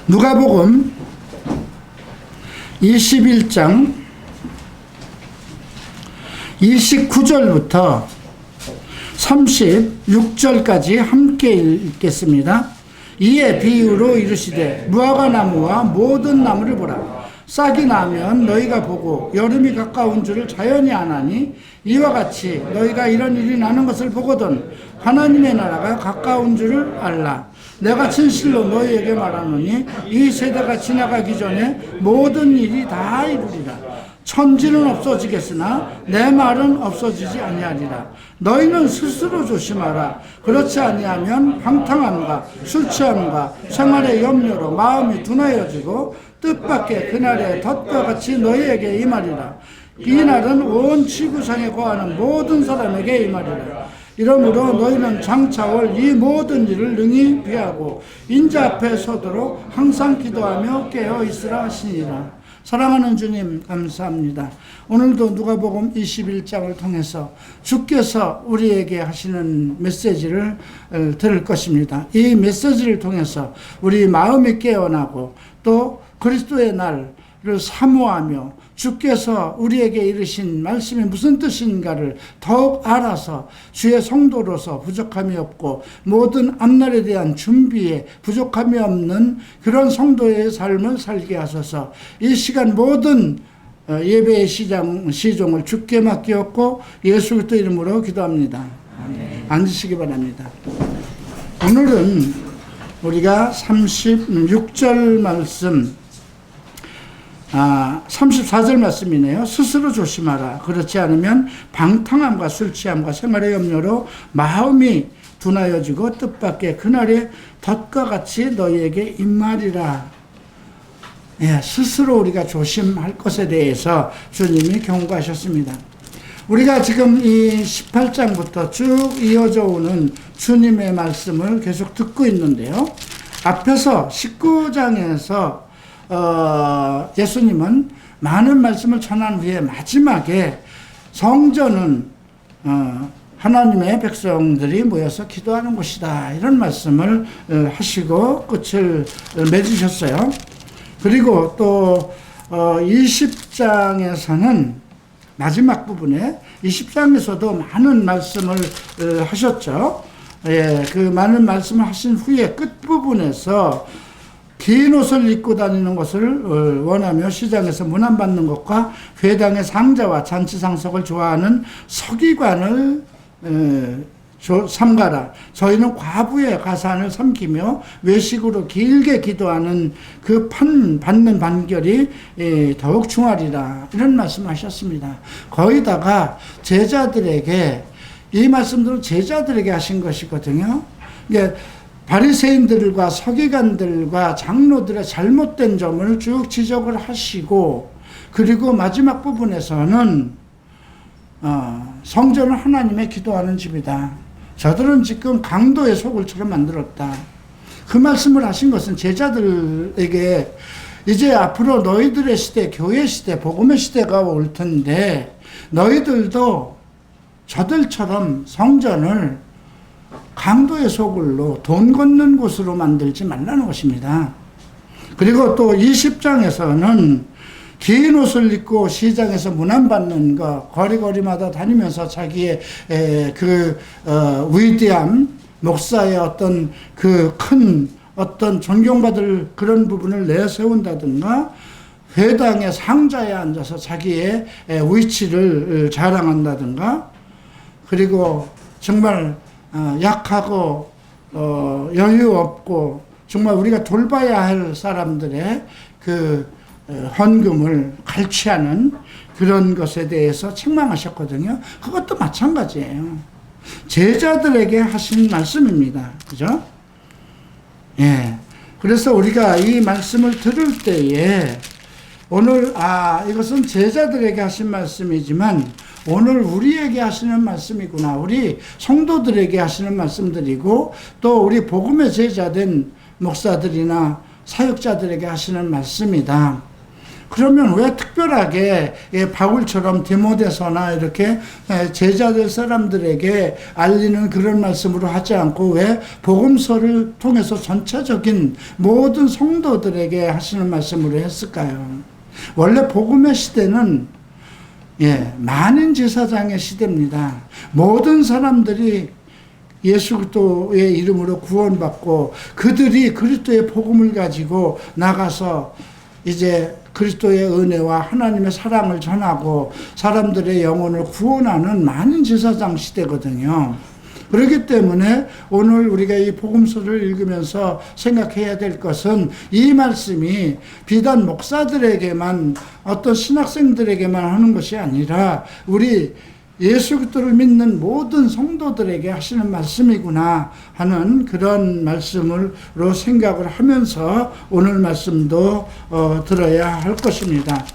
누가복음 21장 29절부터 36절까지 함께 읽겠습니다. 이에 비유로 이르시되 무화과나무와 모든 나무를 보라. 싹이 나면 너희가 보고 여름이 가까운 줄을 자연히 아나니 이와 같이 너희가 이런 일이 나는 것을 보거든 하나님의 나라가 가까운 줄을 알라. 내가 진실로 너희에게 말하노니 이 세대가 지나가기 전에 모든 일이 다 이루리라. 천지는 없어지겠으나 내 말은 없어지지 아니하리라. 너희는 스스로 조심하라. 그렇지 아니하면 방탕함과 술 취함과 생활의 염려로 마음이 둔하여지고 뜻밖의 그날의 덫과 같이 너희에게 임하리라. 이 날은 온 지구상에 거하는 모든 사람에게 임하리라. 이러므로 너희는 장차 올 이 모든 일을 능히 피하고 인자 앞에 서도록 항상 기도하며 깨어 있으라 하시니라. 사랑하는 주님, 감사합니다. 오늘도 누가복음 21장을 통해서 주께서 우리에게 하시는 메시지를 들을 것입니다. 이 메시지를 통해서 우리 마음이 깨어나고 또 그리스도의 날을 사모하며 주께서 우리에게 이르신 말씀이 무슨 뜻인가를 더욱 알아서 주의 성도로서 부족함이 없고 모든 앞날에 대한 준비에 부족함이 없는 그런 성도의 삶을 살게 하소서. 이 시간 모든 예배의 시종을 주께 맡기었고 예수 그리스도 이름으로 기도합니다. 앉으시기 바랍니다. 오늘은 우리가 36절 말씀 34절 말씀이네요. 스스로 조심하라. 그렇지 않으면 방탕함과 술 취함과 생활의 염려로 마음이 둔하여지고 뜻밖의 그날의 덫과 같이 너희에게 임하리라. 예, 스스로 우리가 조심할 것에 대해서 주님이 경고하셨습니다. 우리가 지금 이 18장부터 쭉 이어져 오는 주님의 말씀을 계속 듣고 있는데요. 앞에서 19장에서 예수님은 많은 말씀을 전한 후에 마지막에 성전은 하나님의 백성들이 모여서 기도하는 곳이다, 이런 말씀을 하시고 끝을 맺으셨어요. 그리고 또 20장에서는 마지막 부분에 20장에서도 많은 말씀을 하셨죠. 예, 그 많은 말씀을 하신 후에 끝부분에서 긴 옷을 입고 다니는 것을 원하며 시장에서 문안받는 것과 회당의 상자와 잔치상석을 좋아하는 서기관을 삼가라. 저희는 과부의 가산을 삼키며 외식으로 길게 기도하는 그 받는 반결이 더욱 중하리라. 이런 말씀하셨습니다. 거기다가 제자들에게, 이 말씀들은 제자들에게 하신 것이거든요. 이게 바리새인들과 서기관들과 장로들의 잘못된 점을 쭉 지적을 하시고, 그리고 마지막 부분에서는 성전은 하나님의 기도하는 집이다. 저들은 지금 강도의 소굴처럼 만들었다. 그 말씀을 하신 것은 제자들에게 이제 앞으로 너희들의 시대, 교회 시대, 복음의 시대가 올 텐데 너희들도 저들처럼 성전을 강도의 소굴로 돈 걷는 곳으로 만들지 말라는 것입니다. 그리고 또 20장에서는 긴 옷을 입고 시장에서 문안받는 것, 거리거리마다 다니면서 자기의 위대함, 목사의 어떤 그 큰 어떤 존경받을 그런 부분을 내세운다든가, 회당의 상자에 앉아서 자기의 위치를 자랑한다든가, 그리고 정말 약하고 여유 없고 정말 우리가 돌봐야 할 사람들의 그 헌금을 갈취하는 그런 것에 대해서 책망하셨거든요. 그것도 마찬가지예요. 제자들에게 하신 말씀입니다. 그죠? 예. 그래서 우리가 이 말씀을 들을 때에 오늘 이것은 제자들에게 하신 말씀이지만 오늘 우리에게 하시는 말씀이구나. 우리 성도들에게 하시는 말씀들이고 또 우리 복음의 제자된 목사들이나 사역자들에게 하시는 말씀이다. 그러면 왜 특별하게 바울처럼 디모데서나 이렇게 제자될 사람들에게 알리는 그런 말씀으로 하지 않고 왜 복음서를 통해서 전체적인 모든 성도들에게 하시는 말씀으로 했을까요? 원래 복음의 시대는 만인 제사장의 시대입니다. 모든 사람들이 예수 그리스도의 이름으로 구원받고 그들이 그리스도의 복음을 가지고 나가서 이제 그리스도의 은혜와 하나님의 사랑을 전하고 사람들의 영혼을 구원하는 만인 제사장 시대거든요. 그렇기 때문에 오늘 우리가 이 복음서를 읽으면서 생각해야 될 것은 이 말씀이 비단 목사들에게만 어떤 신학생들에게만 하는 것이 아니라 우리 예수 그리스도를 믿는 모든 성도들에게 하시는 말씀이구나 하는 그런 말씀으로 생각을 하면서 오늘 말씀도 들어야 할 것입니다.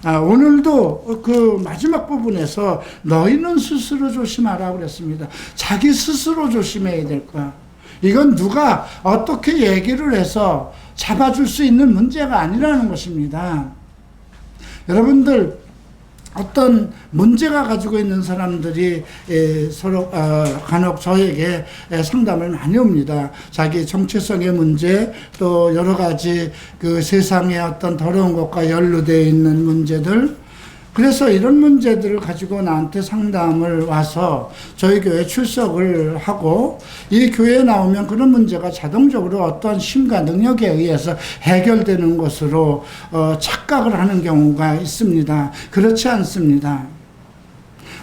오늘도 그 마지막 부분에서 너희는 스스로 조심하라 그랬습니다. 자기 스스로 조심해야 될 거야. 이건 누가 어떻게 얘기를 해서 잡아줄 수 있는 문제가 아니라는 것입니다. 여러분들 어떤 문제가 가지고 있는 사람들이 서로 간혹 저에게 상담을 많이 옵니다. 자기 정체성의 문제, 또 여러 가지 그 세상의 어떤 더러운 것과 연루되어 있는 문제들, 그래서 이런 문제들을 가지고 나한테 상담을 와서 저희 교회에 출석을 하고 이 교회에 나오면 그런 문제가 자동적으로 어떤 힘과 능력에 의해서 해결되는 것으로 착각을 하는 경우가 있습니다. 그렇지 않습니다.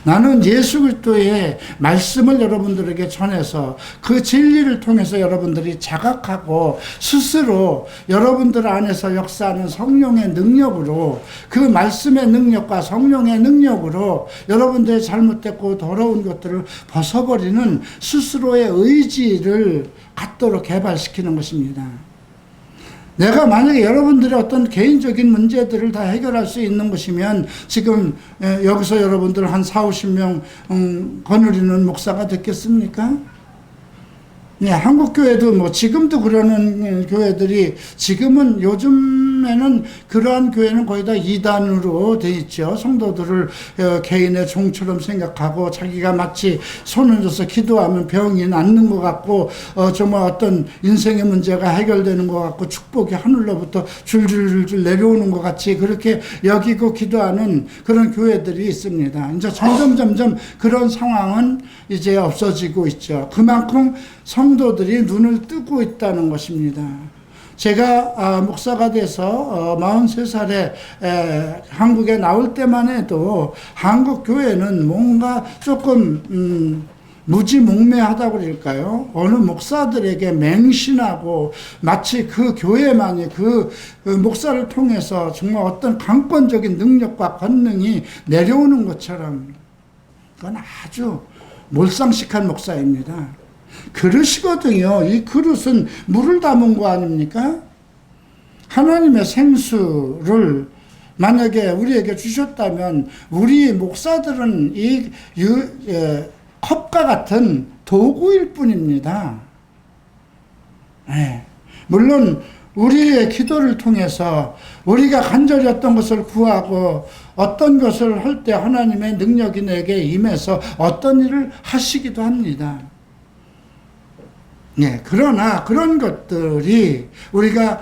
나는 예수 그리스도의 말씀을 여러분들에게 전해서 그 진리를 통해서 여러분들이 자각하고 스스로 여러분들 안에서 역사하는 성령의 능력으로 그 말씀의 능력과 성령의 능력으로 여러분들의 잘못됐고 더러운 것들을 벗어버리는 스스로의 의지를 갖도록 개발시키는 것입니다. 내가 만약에 여러분들의 어떤 개인적인 문제들을 다 해결할 수 있는 것이면 지금 여기서 여러분들 한 40, 50명 거느리는 목사가 됐겠습니까? 한국교회도 뭐 지금도 그러는 교회들이 지금은 요즘에는 그러한 교회는 거의 다 이단으로 돼 있죠. 성도들을 개인의 종처럼 생각하고 자기가 마치 손을 져서 기도하면 병이 낫는 것 같고 정말 어떤 인생의 문제가 해결되는 것 같고 축복이 하늘로부터 줄줄줄 내려오는 것 같이 그렇게 여기고 기도하는 그런 교회들이 있습니다. 이제 점점 그런 상황은 이제 없어지고 있죠. 그만큼 성도들이 눈을 뜨고 있다는 것입니다. 제가 목사가 돼서 43살에 한국에 나올 때만 해도 한국 교회는 뭔가 조금 무지몽매하다고 그럴까요? 어느 목사들에게 맹신하고 마치 그 교회만이 그 목사를 통해서 정말 어떤 강권적인 능력과 권능이 내려오는 것처럼 그건 아주 몰상식한 목사입니다. 그릇이거든요. 이 그릇은 물을 담은 거 아닙니까? 하나님의 생수를 만약에 우리에게 주셨다면 우리 목사들은 이 컵과 같은 도구일 뿐입니다. 물론 우리의 기도를 통해서 우리가 간절히 어떤 것을 구하고 어떤 것을 할 때 하나님의 능력이 내게 임해서 어떤 일을 하시기도 합니다. 그러나 그런 것들이 우리가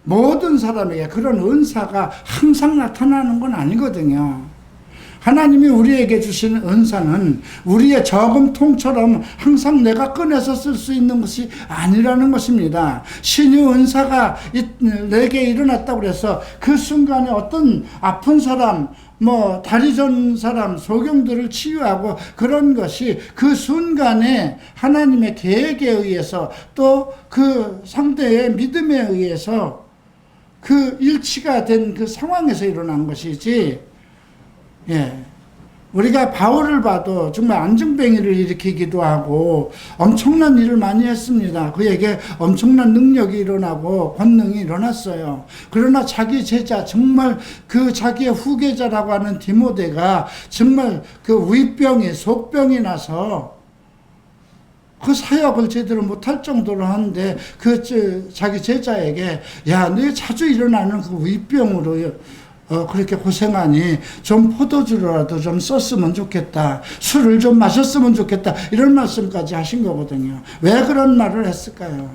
모든 사람에게 그런 은사가 항상 나타나는 건 아니거든요. 하나님이 우리에게 주시는 은사는 우리의 저금통처럼 항상 내가 꺼내서 쓸 수 있는 것이 아니라는 것입니다. 신의 은사가 내게 일어났다고 해서 그 순간에 어떤 아픈 사람, 다리 전 사람, 소경들을 치유하고 그런 것이 그 순간에 하나님의 계획에 의해서 또 그 상대의 믿음에 의해서 그 일치가 된 그 상황에서 일어난 것이지, 우리가 바울을 봐도 정말 안증뱅이를 일으키기도 하고 엄청난 일을 많이 했습니다. 그에게 엄청난 능력이 일어나고 권능이 일어났어요. 그러나 자기 제자, 정말 그 자기의 후계자라고 하는 디모데가 정말 그 위병이 속병이 나서 그 사역을 제대로 못할 정도로 하는데 자기 제자에게 야, 너 자주 일어나는 그 위병으로 그렇게 고생하니 좀 포도주라도 좀 썼으면 좋겠다. 술을 좀 마셨으면 좋겠다. 이런 말씀까지 하신 거거든요. 왜 그런 말을 했을까요?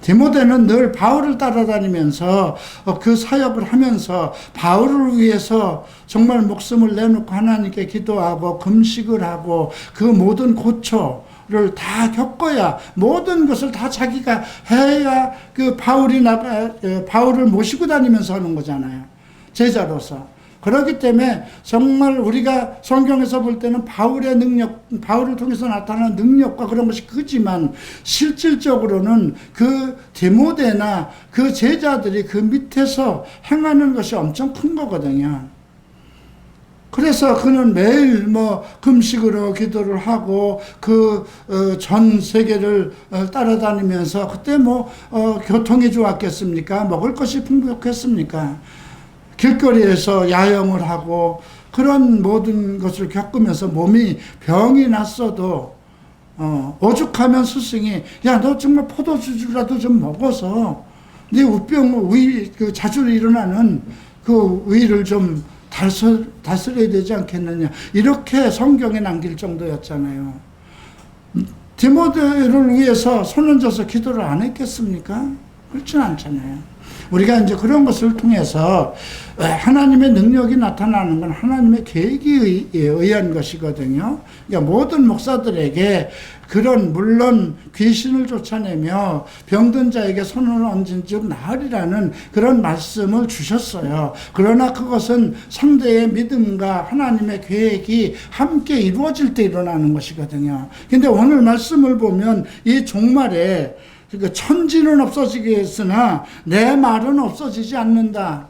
디모데는 늘 바울을 따라다니면서 그 사역을 하면서 바울을 위해서 정말 목숨을 내놓고 하나님께 기도하고 금식을 하고 그 모든 고초를 다 겪어야 모든 것을 다 자기가 해야 그 바울을 모시고 다니면서 하는 거잖아요. 제자로서. 그렇기 때문에 정말 우리가 성경에서 볼 때는 바울의 능력, 바울을 통해서 나타나는 능력과 그런 것이 크지만 실질적으로는 그 디모데나 그 제자들이 그 밑에서 행하는 것이 엄청 큰 거거든요. 그래서 그는 매일 금식으로 기도를 하고 전 세계를 따라다니면서 그때 교통이 좋았겠습니까? 먹을 것이 풍족했습니까? 길거리에서 야영을 하고 그런 모든 것을 겪으면서 몸이 병이 났어도 오죽하면 스승이 야, 너 정말 포도주라도 좀 먹어서 네 자주 일어나는 그 위를 좀 다스려야 되지 않겠느냐, 이렇게 성경에 남길 정도였잖아요. 디모데를 위해서 손 얹어서 기도를 안 했겠습니까? 그렇진 않잖아요. 우리가 이제 그런 것을 통해서 하나님의 능력이 나타나는 건 하나님의 계획에 의한 것이거든요. 그러니까 모든 목사들에게 물론 귀신을 쫓아내며 병든 자에게 손을 얹은 즉 나으리라는 그런 말씀을 주셨어요. 그러나 그것은 상대의 믿음과 하나님의 계획이 함께 이루어질 때 일어나는 것이거든요. 근데 오늘 말씀을 보면 이 종말에 천지는 없어지겠으나 내 말은 없어지지 않는다.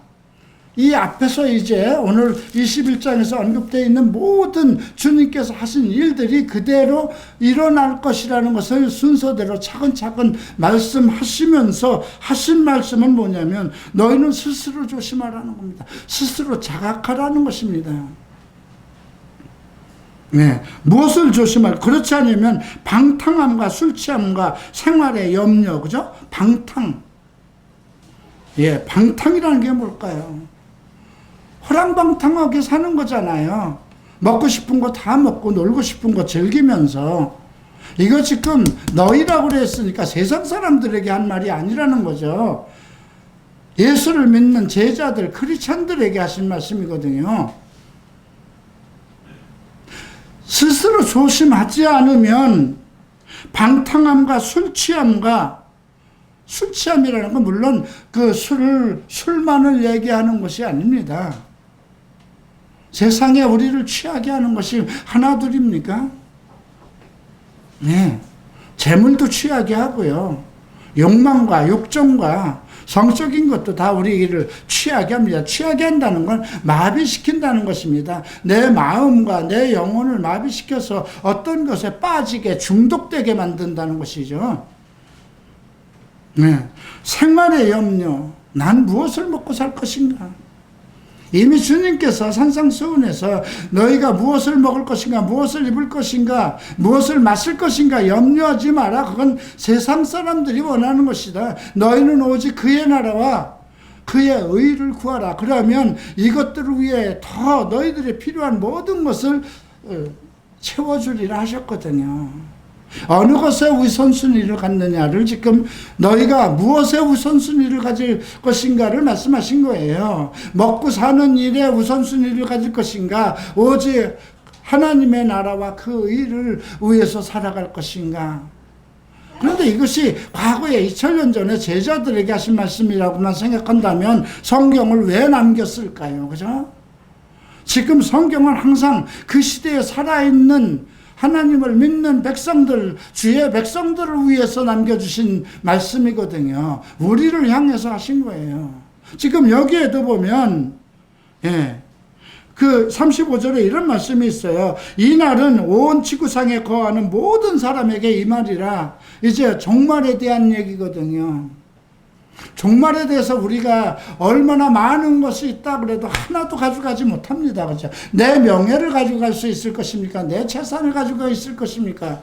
이 앞에서 이제 오늘 21장에서 언급되어 있는 모든 주님께서 하신 일들이 그대로 일어날 것이라는 것을 순서대로 차근차근 말씀하시면서 하신 말씀은 뭐냐면 너희는 스스로 조심하라는 겁니다. 스스로 자각하라는 것입니다. 네, 무엇을 조심할? 그렇지 않으면 방탕함과 술 취함과 생활의 염려, 그죠? 방탕. 예, 방탕이라는 게 뭘까요? 호랑방탕하게 사는 거잖아요. 먹고 싶은 거 다 먹고 놀고 싶은 거 즐기면서. 이거 지금 너희라고 그랬으니까 세상 사람들에게 한 말이 아니라는 거죠. 예수를 믿는 제자들, 크리스찬들에게 하신 말씀이거든요. 스스로 조심하지 않으면 방탕함과 술 취함이라는 건 물론 술만을 얘기하는 것이 아닙니다. 세상에 우리를 취하게 하는 것이 하나둘입니까? 네. 재물도 취하게 하고요. 욕망과 욕정과 성적인 것도 다 우리를 취하게 합니다. 취하게 한다는 건 마비시킨다는 것입니다. 내 마음과 내 영혼을 마비시켜서 어떤 것에 빠지게 중독되게 만든다는 것이죠. 네. 생활의 염려, 난 무엇을 먹고 살 것인가? 이미 주님께서 산상수훈에서 너희가 무엇을 먹을 것인가, 무엇을 입을 것인가, 무엇을 마실 것인가 염려하지 마라. 그건 세상 사람들이 원하는 것이다. 너희는 오직 그의 나라와 그의 의를 구하라. 그러면 이것들을 위해 더 너희들이 필요한 모든 것을 채워주리라 하셨거든요. 어느 것에 우선순위를 갖느냐를 지금 너희가 무엇에 우선순위를 가질 것인가를 말씀하신 거예요. 먹고 사는 일에 우선순위를 가질 것인가, 오직 하나님의 나라와 그 의를 위해서 살아갈 것인가. 그런데 이것이 과거에 2000년 전에 제자들에게 하신 말씀이라고만 생각한다면 성경을 왜 남겼을까요? 그죠? 지금 성경은 항상 그 시대에 살아있는 하나님을 믿는 백성들, 주의 백성들을 위해서 남겨주신 말씀이거든요. 우리를 향해서 하신 거예요. 지금 여기에도 보면, 그 35절에 이런 말씀이 있어요. 이 날은 온 지구상에 거하는 모든 사람에게 이 말이라. 이제 종말에 대한 얘기거든요. 종말에 대해서 우리가 얼마나 많은 것이 있다 그래도 하나도 가져가지 못합니다. 그렇죠? 내 명예를 가져갈 수 있을 것입니까? 내 재산을 가지고 있을 것입니까?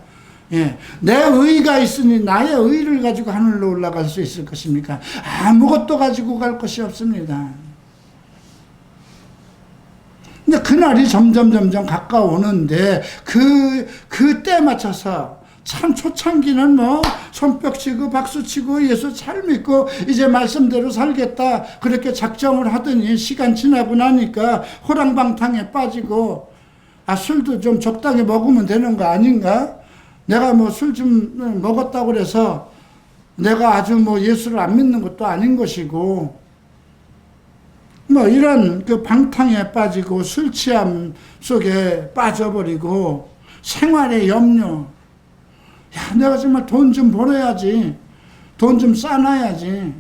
예, 내 의가 있으니 나의 의를 가지고 하늘로 올라갈 수 있을 것입니까? 아무것도 가지고 갈 것이 없습니다. 근데 그날이 점점 가까워오는데 그때 맞춰서 참 초창기는 뭐 손뼉 치고 박수 치고 예수 잘 믿고 이제 말씀대로 살겠다 그렇게 작정을 하더니 시간 지나고 나니까 호랑방탕에 빠지고 술도 좀 적당히 먹으면 되는 거 아닌가? 내가 뭐 술 좀 먹었다고 그래서 내가 아주 뭐 예수를 안 믿는 것도 아닌 것이고 뭐 이런 그 방탕에 빠지고 술 취함 속에 빠져버리고 생활의 염려. 야, 내가 정말 돈 좀 벌어야지. 돈 좀 쌓아놔야지.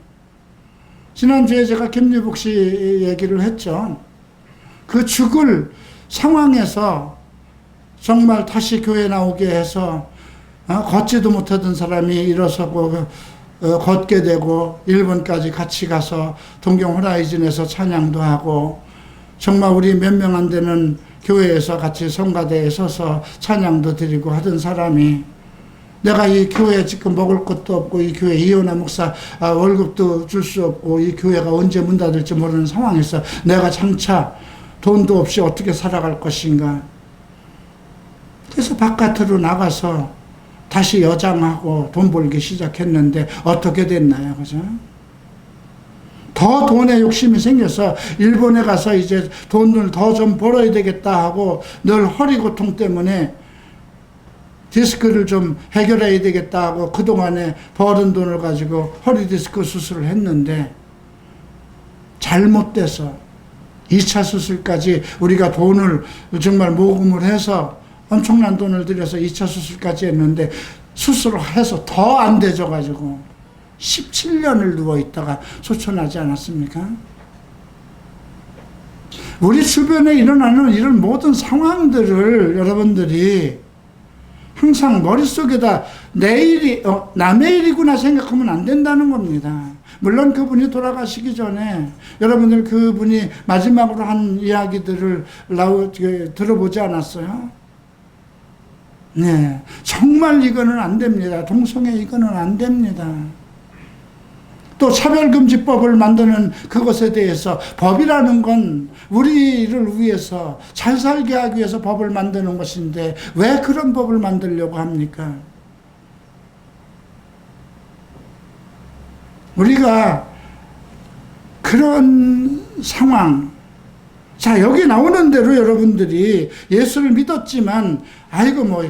지난주에 제가 김유복 씨 얘기를 했죠. 그 죽을 상황에서 정말 다시 교회 나오게 해서 걷지도 못하던 사람이 일어서고 걷게 되고 일본까지 같이 가서 동경 호라이즌에서 찬양도 하고 정말 우리 몇 명 안 되는 교회에서 같이 성가대에 서서 찬양도 드리고 하던 사람이 내가 이 교회에 지금 먹을 것도 없고 이 교회 이현아 목사 월급도 줄 수 없고 이 교회가 언제 문 닫을지 모르는 상황에서 내가 장차 돈도 없이 어떻게 살아갈 것인가. 그래서 바깥으로 나가서 다시 여장하고 돈 벌기 시작했는데 어떻게 됐나요? 그죠? 더 돈에 욕심이 생겨서 일본에 가서 이제 돈을 더 좀 벌어야 되겠다 하고 늘 허리 고통 때문에 디스크를 좀 해결해야 되겠다 하고 그동안에 벌은 돈을 가지고 허리 디스크 수술을 했는데 잘못돼서 2차 수술까지 우리가 돈을 정말 모금을 해서 엄청난 돈을 들여서 2차 수술까지 했는데 수술을 해서 더 안 되져가지고 17년을 누워있다가 소천하지 않았습니까? 우리 주변에 일어나는 이런 모든 상황들을 여러분들이 항상 머릿속에다 내일이 남의 일이구나 생각하면 안 된다는 겁니다. 물론 그분이 돌아가시기 전에 여러분들 그분이 마지막으로 한 이야기들을 들어보지 않았어요? 네, 정말 이거는 안 됩니다. 동성애 이거는 안 됩니다. 또 차별금지법을 만드는 그것에 대해서 법이라는 건 우리를 위해서 잘 살게 하기 위해서 법을 만드는 것인데 왜 그런 법을 만들려고 합니까? 우리가 그런 상황, 자, 여기 나오는 대로 여러분들이 예수를 믿었지만, 아이고,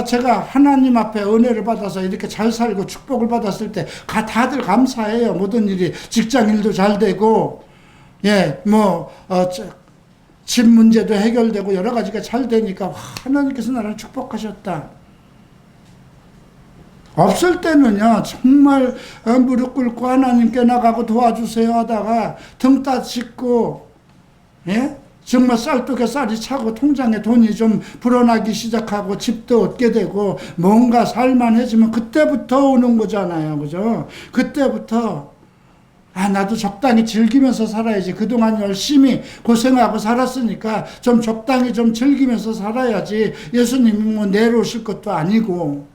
제가 하나님 앞에 은혜를 받아서 이렇게 잘 살고 축복을 받았을 때, 다들 감사해요. 모든 일이, 직장 일도 잘 되고, 집 문제도 해결되고, 여러 가지가 잘 되니까, 하나님께서 나를 축복하셨다. 없을 때는요, 정말 무릎 꿇고 하나님께 나가고 도와주세요 하다가 등 따짓고, 정말 쌀떡에 쌀이 차고 통장에 돈이 좀 불어나기 시작하고 집도 얻게 되고 뭔가 살만해지면 그때부터 오는 거잖아요. 그죠? 그때부터 나도 적당히 즐기면서 살아야지. 그동안 열심히 고생하고 살았으니까 좀 적당히 좀 즐기면서 살아야지. 예수님이 뭐 내려오실 것도 아니고.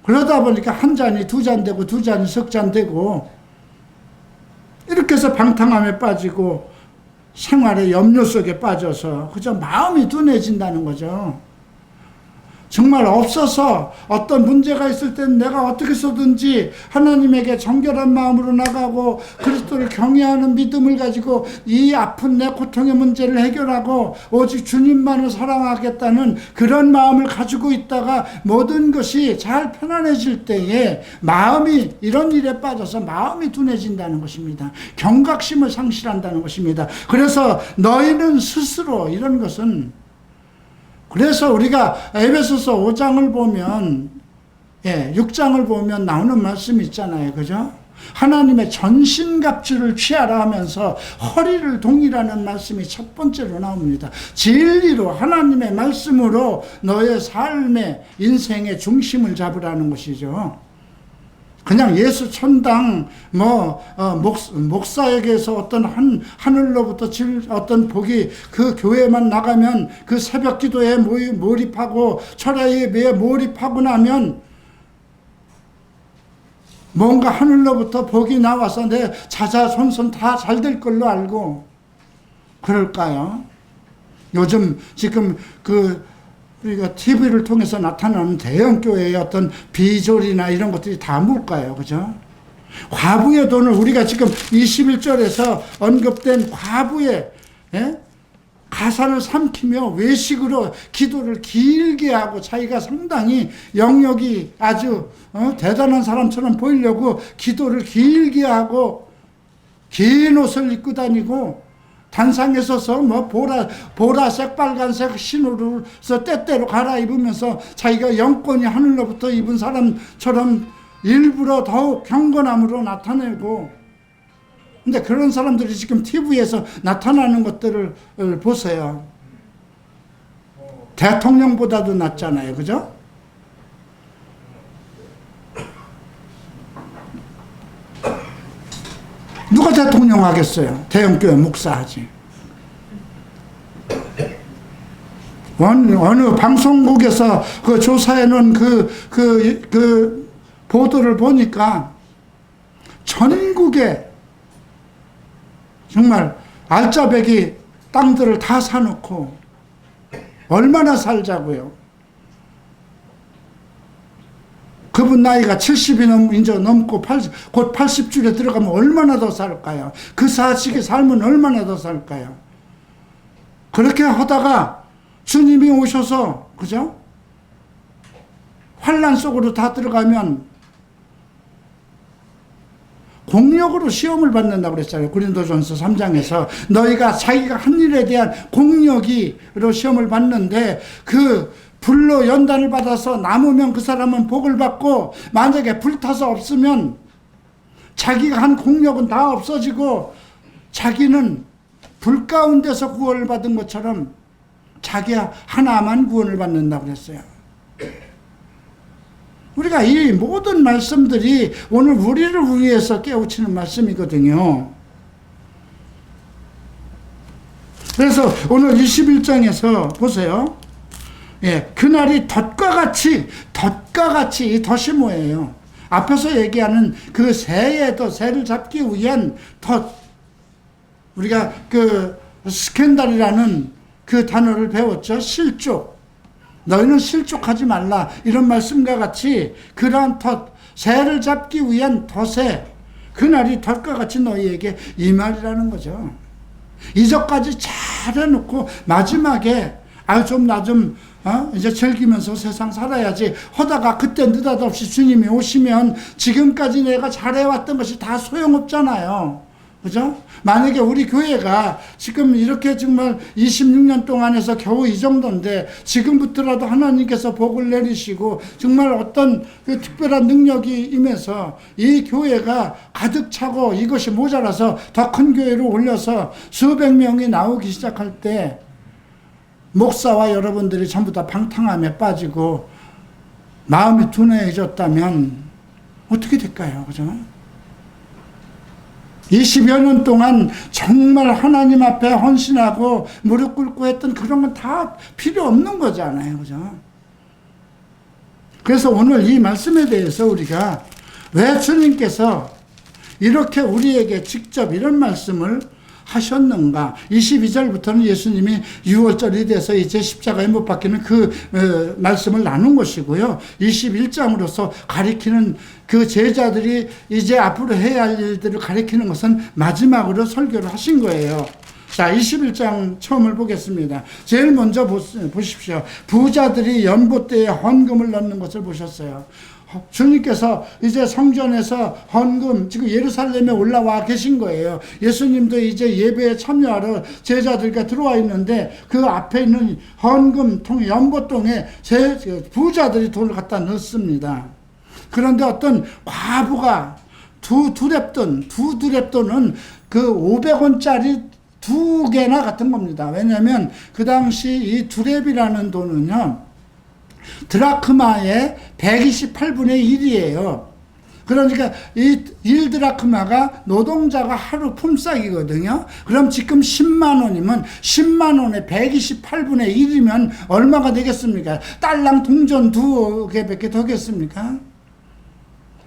그러다 보니까 한 잔이 두 잔 되고 두 잔이 석 잔 되고 이렇게 해서 방탕함에 빠지고 생활의 염려 속에 빠져서 그저 마음이 둔해진다는 거죠. 정말 없어서 어떤 문제가 있을 때는 내가 어떻게 해서든지 하나님에게 정결한 마음으로 나가고 그리스도를 경외하는 믿음을 가지고 이 아픈 내 고통의 문제를 해결하고 오직 주님만을 사랑하겠다는 그런 마음을 가지고 있다가 모든 것이 잘 편안해질 때에 마음이 이런 일에 빠져서 마음이 둔해진다는 것입니다. 경각심을 상실한다는 것입니다. 그래서 너희는 스스로 이런 것은 그래서 우리가 에베소서 5장을 보면 6장을 보면 나오는 말씀이 있잖아요. 그죠? 하나님의 전신갑주를 취하라 하면서 허리를 동이라는 말씀이 첫 번째로 나옵니다. 진리로 하나님의 말씀으로 너의 삶의 인생의 중심을 잡으라는 것이죠. 그냥 예수 천당 목사에게서 어떤 하늘로부터 어떤 복이 그 교회만 나가면 그 새벽 기도에 몰입하고 철야 예배에 몰입하고 나면 뭔가 하늘로부터 복이 나와서 내 자자손손 다 잘 될 걸로 알고 그럴까요? 요즘 지금 우리가 TV를 통해서 나타나는 대형 교회의 어떤 비졸이나 이런 것들이 다 뭘까요? 그죠? 과부의 돈을 우리가 지금 21절에서 언급된 과부의 가사를 삼키며 외식으로 기도를 길게 하고 자기가 상당히 영역이 아주 대단한 사람처럼 보이려고 기도를 길게 하고 긴 옷을 입고 다니고 단상에 서서 보라색 빨간색 신호를 때때로 갈아입으면서 자기가 영권이 하늘로부터 입은 사람처럼 일부러 더욱 경건함으로 나타내고, 근데 그런 사람들이 지금 TV에서 나타나는 것들을 보세요. 대통령보다도 낫잖아요. 그죠? 누가 대통령 하겠어요? 대형교회 목사하지. 어느 방송국에서 그 조사해놓은 그 보도를 보니까 전국에 정말 알짜배기 땅들을 다 사놓고 얼마나 살자고요. 그분 나이가 70이 이제 넘고 곧 80줄에 들어가면 얼마나 더 살까요? 그 사식에 살면 얼마나 더 살까요? 그렇게 하다가 주님이 오셔서, 그죠? 환란 속으로 다 들어가면 공력으로 시험을 받는다고 그랬잖아요. 고린도전서 3장에서 너희가 자기가 한 일에 대한 공력으로 시험을 받는데 그 불로 연단을 받아서 남으면 그 사람은 복을 받고, 만약에 불타서 없으면 자기가 한 공력은 다 없어지고 자기는 불 가운데서 구원을 받은 것처럼 자기 하나만 구원을 받는다고 그랬어요. 우리가 이 모든 말씀들이 오늘 우리를 위해서 깨우치는 말씀이거든요. 그래서 오늘 21장에서 보세요. 그날이 덫과 같이, 이 덫이 뭐예요? 앞에서 얘기하는 그 새를 잡기 위한 덫. 우리가 그 스캔들이라는 그 단어를 배웠죠. 실족. 너희는 실족하지 말라. 이런 말씀과 같이 그러한 덫, 새를 잡기 위한 덫에 그날이 덫과 같이 너희에게 이 말이라는 거죠. 이전까지 잘 해놓고 마지막에 이제 즐기면서 세상 살아야지 하다가 그때 느닷없이 주님이 오시면 지금까지 내가 잘해왔던 것이 다 소용없잖아요. 그죠? 만약에 우리 교회가 지금 이렇게 정말 26년 동안 해서 겨우 이 정도인데 지금부터라도 하나님께서 복을 내리시고 정말 어떤 그 특별한 능력이 임해서 이 교회가 가득 차고 이것이 모자라서 더 큰 교회로 올려서 수백 명이 나오기 시작할 때 목사와 여러분들이 전부 다 방탕함에 빠지고 마음이 둔해졌다면 어떻게 될까요? 그죠? 20여 년 동안 정말 하나님 앞에 헌신하고 무릎 꿇고 했던 그런 건 다 필요 없는 거잖아요. 그죠? 그래서 오늘 이 말씀에 대해서 우리가 왜 주님께서 이렇게 우리에게 직접 이런 말씀을 하셨는가? 22절부터는 예수님이 6월절이 돼서 이제 십자가에 못 박히는 그 말씀을 나눈 것이고요. 21장으로서 가리키는 그 제자들이 이제 앞으로 해야 할 일들을 가리키는 것은 마지막으로 설교를 하신 거예요. 자, 21장 처음을 보겠습니다. 제일 먼저 보십시오. 부자들이 연봇대에 헌금을 넣는 것을 보셨어요. 주님께서 이제 성전에서 헌금, 지금 예루살렘에 올라와 계신 거예요. 예수님도 이제 예배에 참여하러 제자들과 들어와 있는데 그 앞에 있는 헌금통, 연못통에 부자들이 돈을 갖다 넣습니다. 그런데 어떤 과부가 두 두렙돈은 그 500원짜리 2개나 같은 겁니다. 왜냐하면 그 당시 이 두렙이라는 돈은요, 드라크마의 128분의 1이에요. 그러니까 이 1드라크마가 노동자가 하루 품삯이거든요. 그럼 지금 10만 원이면 10만 원에 128분의 1이면 얼마가 되겠습니까? 딸랑 동전 2개밖에 더겠습니까?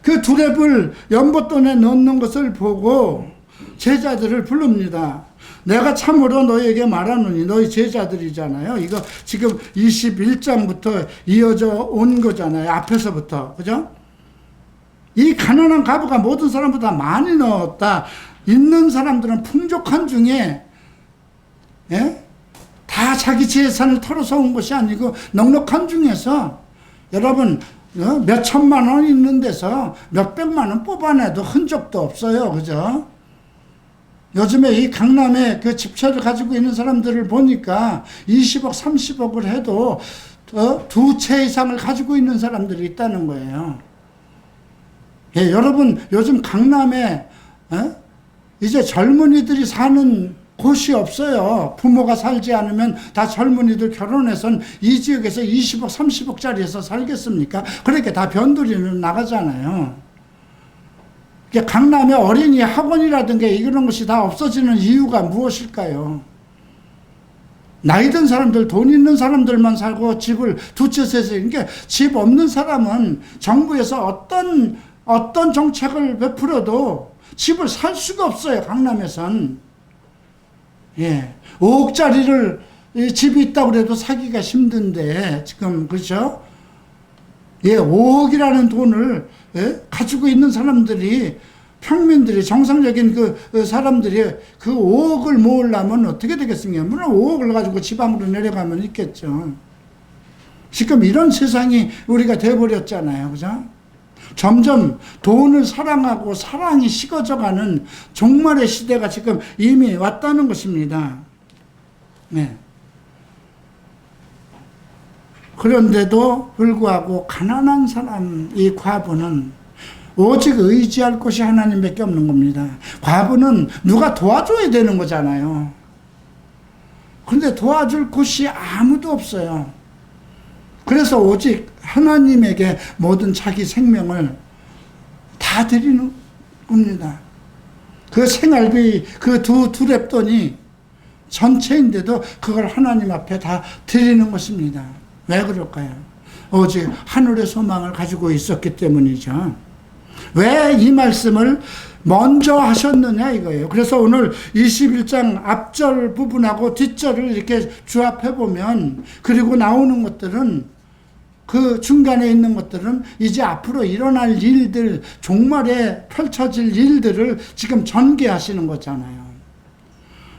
그 두렙을 연봇돈에 넣는 것을 보고 제자들을 부릅니다. 내가 참으로 너희에게 말하노니, 너희 제자들이잖아요. 이거 지금 21장부터 이어져 온 거잖아요. 앞에서부터. 그죠? 이 가난한 과부가 모든 사람보다 많이 넣었다. 있는 사람들은 풍족한 중에, 예? 다 자기 재산을 털어서 온 것이 아니고 넉넉한 중에서 여러분 몇 천만 원 있는 데서 몇 백만 원 뽑아내도 흔적도 없어요. 그죠? 요즘에 이 강남에 그 집채를 가지고 있는 사람들을 보니까 20억, 30억을 해도 2채 이상을 가지고 있는 사람들이 있다는 거예요. 예, 여러분 요즘 강남에 이제 젊은이들이 사는 곳이 없어요. 부모가 살지 않으면 다 젊은이들 결혼해선 이 지역에서 20억, 30억짜리에서 살겠습니까? 그렇게 다 변두리는 나가잖아요. 강남에 어린이 학원이라든가 이런 것이 다 없어지는 이유가 무엇일까요? 나이 든 사람들, 돈 있는 사람들만 살고 집을 2채, 3채, 그러니까 집 없는 사람은 정부에서 어떤 정책을 베풀어도 집을 살 수가 없어요, 강남에선. 예. 5억짜리를 집이 있다고 그래도 사기가 힘든데, 지금, 그렇죠? 예, 5억이라는 돈을, 예? 가지고 있는 사람들이, 평민들이, 정상적인 그 사람들이 그 5억을 모으려면 어떻게 되겠습니까? 물론 5억을 가지고 지방으로 내려가면 있겠죠. 지금 이런 세상이 우리가 돼버렸잖아요. 그죠? 점점 돈을 사랑하고 사랑이 식어져가는 종말의 시대가 지금 이미 왔다는 것입니다. 네. 그런데도 불구하고 가난한 사람, 이 과부는 오직 의지할 곳이 하나님밖에 없는 겁니다. 과부는 누가 도와줘야 되는 거잖아요. 그런데 도와줄 곳이 아무도 없어요. 그래서 오직 하나님에게 모든 자기 생명을 다 드리는 겁니다. 그 생활비, 그 두렙돈이 전체인데도 그걸 하나님 앞에 다 드리는 것입니다. 왜 그럴까요? 오직 하늘의 소망을 가지고 있었기 때문이죠. 왜 이 말씀을 먼저 하셨느냐 이거예요. 그래서 오늘 21장 앞절 부분하고 뒷절을 이렇게 주합해 보면, 그리고 나오는 것들은, 그 중간에 있는 것들은 이제 앞으로 일어날 일들, 종말에 펼쳐질 일들을 지금 전개하시는 거잖아요.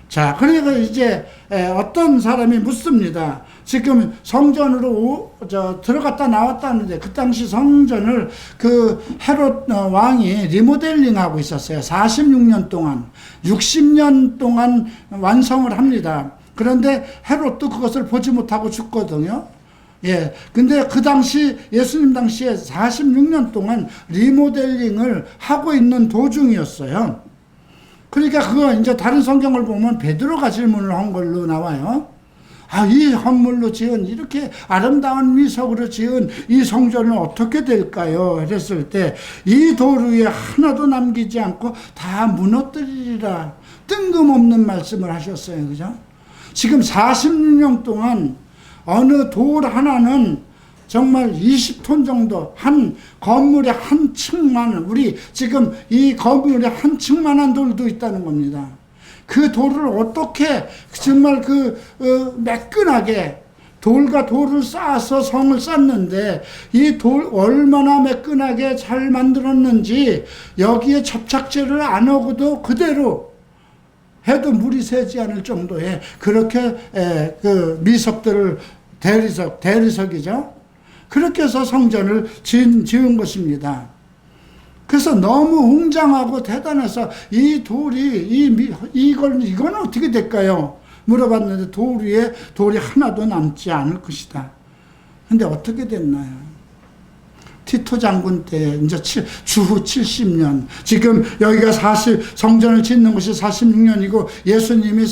자, 그러니까 이제 어떤 사람이 묻습니다. 지금 성전으로 들어갔다 나왔다 하는데, 그 당시 성전을 그 헤롯 왕이 리모델링하고 있었어요. 46년 동안, 60년 동안 완성을 합니다. 그런데 헤롯도 그것을 보지 못하고 죽거든요. 예. 근데 그 당시, 예수님 당시에 46년 동안 리모델링을 하고 있는 도중이었어요. 그러니까 그거 이제 다른 성경을 보면 베드로가 질문을 한 걸로 나와요. 아, 이 건물로 지은, 이렇게 아름다운 미석으로 지은 이 성전은 어떻게 될까요? 그랬을 때, 이 돌 위에 하나도 남기지 않고 다 무너뜨리리라. 뜬금없는 말씀을 하셨어요. 그죠? 지금 46년 동안 어느 돌 하나는 정말 20톤 정도, 한 건물에 한 층만, 우리 지금 이 건물에 한 층만한 돌도 있다는 겁니다. 그 돌을 어떻게 정말 매끈하게 돌과 돌을 쌓아서 성을 쌓는데, 이 돌 얼마나 매끈하게 잘 만들었는지, 여기에 접착제를 안 하고도 그대로 해도 물이 새지 않을 정도의 그렇게 그 미석들을, 대리석이죠. 그렇게 해서 성전을 지은 것입니다. 그래서 너무 웅장하고 대단해서 이 돌이, 이건 어떻게 될까요? 물어봤는데 돌 위에 돌이 하나도 남지 않을 것이다. 근데 어떻게 됐나요? 티토 장군 때 이제 주후 70년, 지금 여기가 성전을 짓는 것이 46년이고 예수님이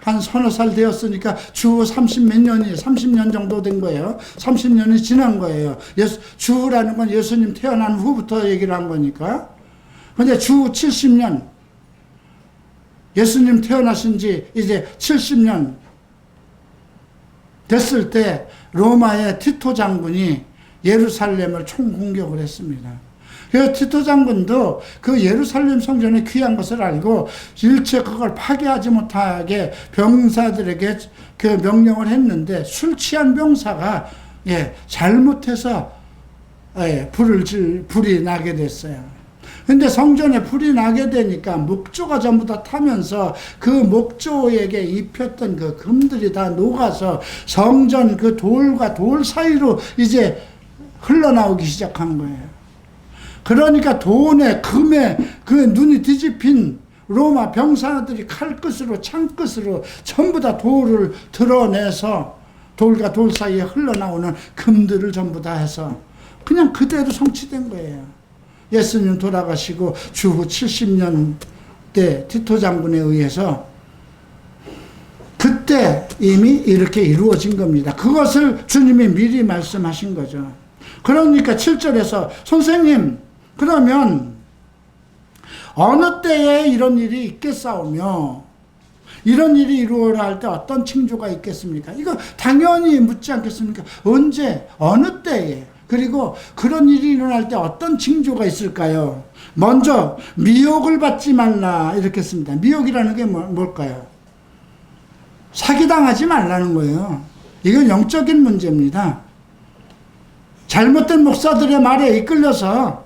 한 서너 살 되었으니까 주후 30년 정도 된 거예요. 30년이 지난 거예요. 주후라는 건 예수님 태어난 후부터 얘기를 한 거니까. 근데 주후 70년, 예수님 태어나신 지 이제 70년 됐을 때 로마의 티토 장군이 예루살렘을 총공격을 했습니다. 그래서 티토 장군도 그 예루살렘 성전에 귀한 것을 알고 일체 그걸 파괴하지 못하게 병사들에게 그 명령을 했는데 술 취한 병사가 잘못해서 불이 나게 됐어요. 근데 성전에 불이 나게 되니까 목조가 전부 다 타면서 그 목조에게 입혔던 그 금들이 다 녹아서 성전 그 돌과 돌 사이로 이제 흘러나오기 시작한 거예요. 그러니까 돈에 금에 그 눈이 뒤집힌 로마 병사들이 칼끝으로 창끝으로 전부 다 돌을 드러내서 돌과 돌 사이에 흘러나오는 금들을 전부 다 해서 그냥 그대로 성취된 거예요. 예수님 돌아가시고 주후 70년 때 티토 장군에 의해서 그때 이미 이렇게 이루어진 겁니다. 그것을 주님이 미리 말씀하신 거죠. 그러니까 7절에서 선생님, 그러면 어느 때에 이런 일이 있겠사오며 이런 일이 이루어라 할 때 어떤 징조가 있겠습니까? 이거 당연히 묻지 않겠습니까? 언제, 어느 때에, 그리고 그런 일이 일어날 때 어떤 징조가 있을까요? 먼저 미혹을 받지 말라 이렇게 했습니다. 미혹이라는 게 뭘까요? 사기당하지 말라는 거예요. 이건 영적인 문제입니다. 잘못된 목사들의 말에 이끌려서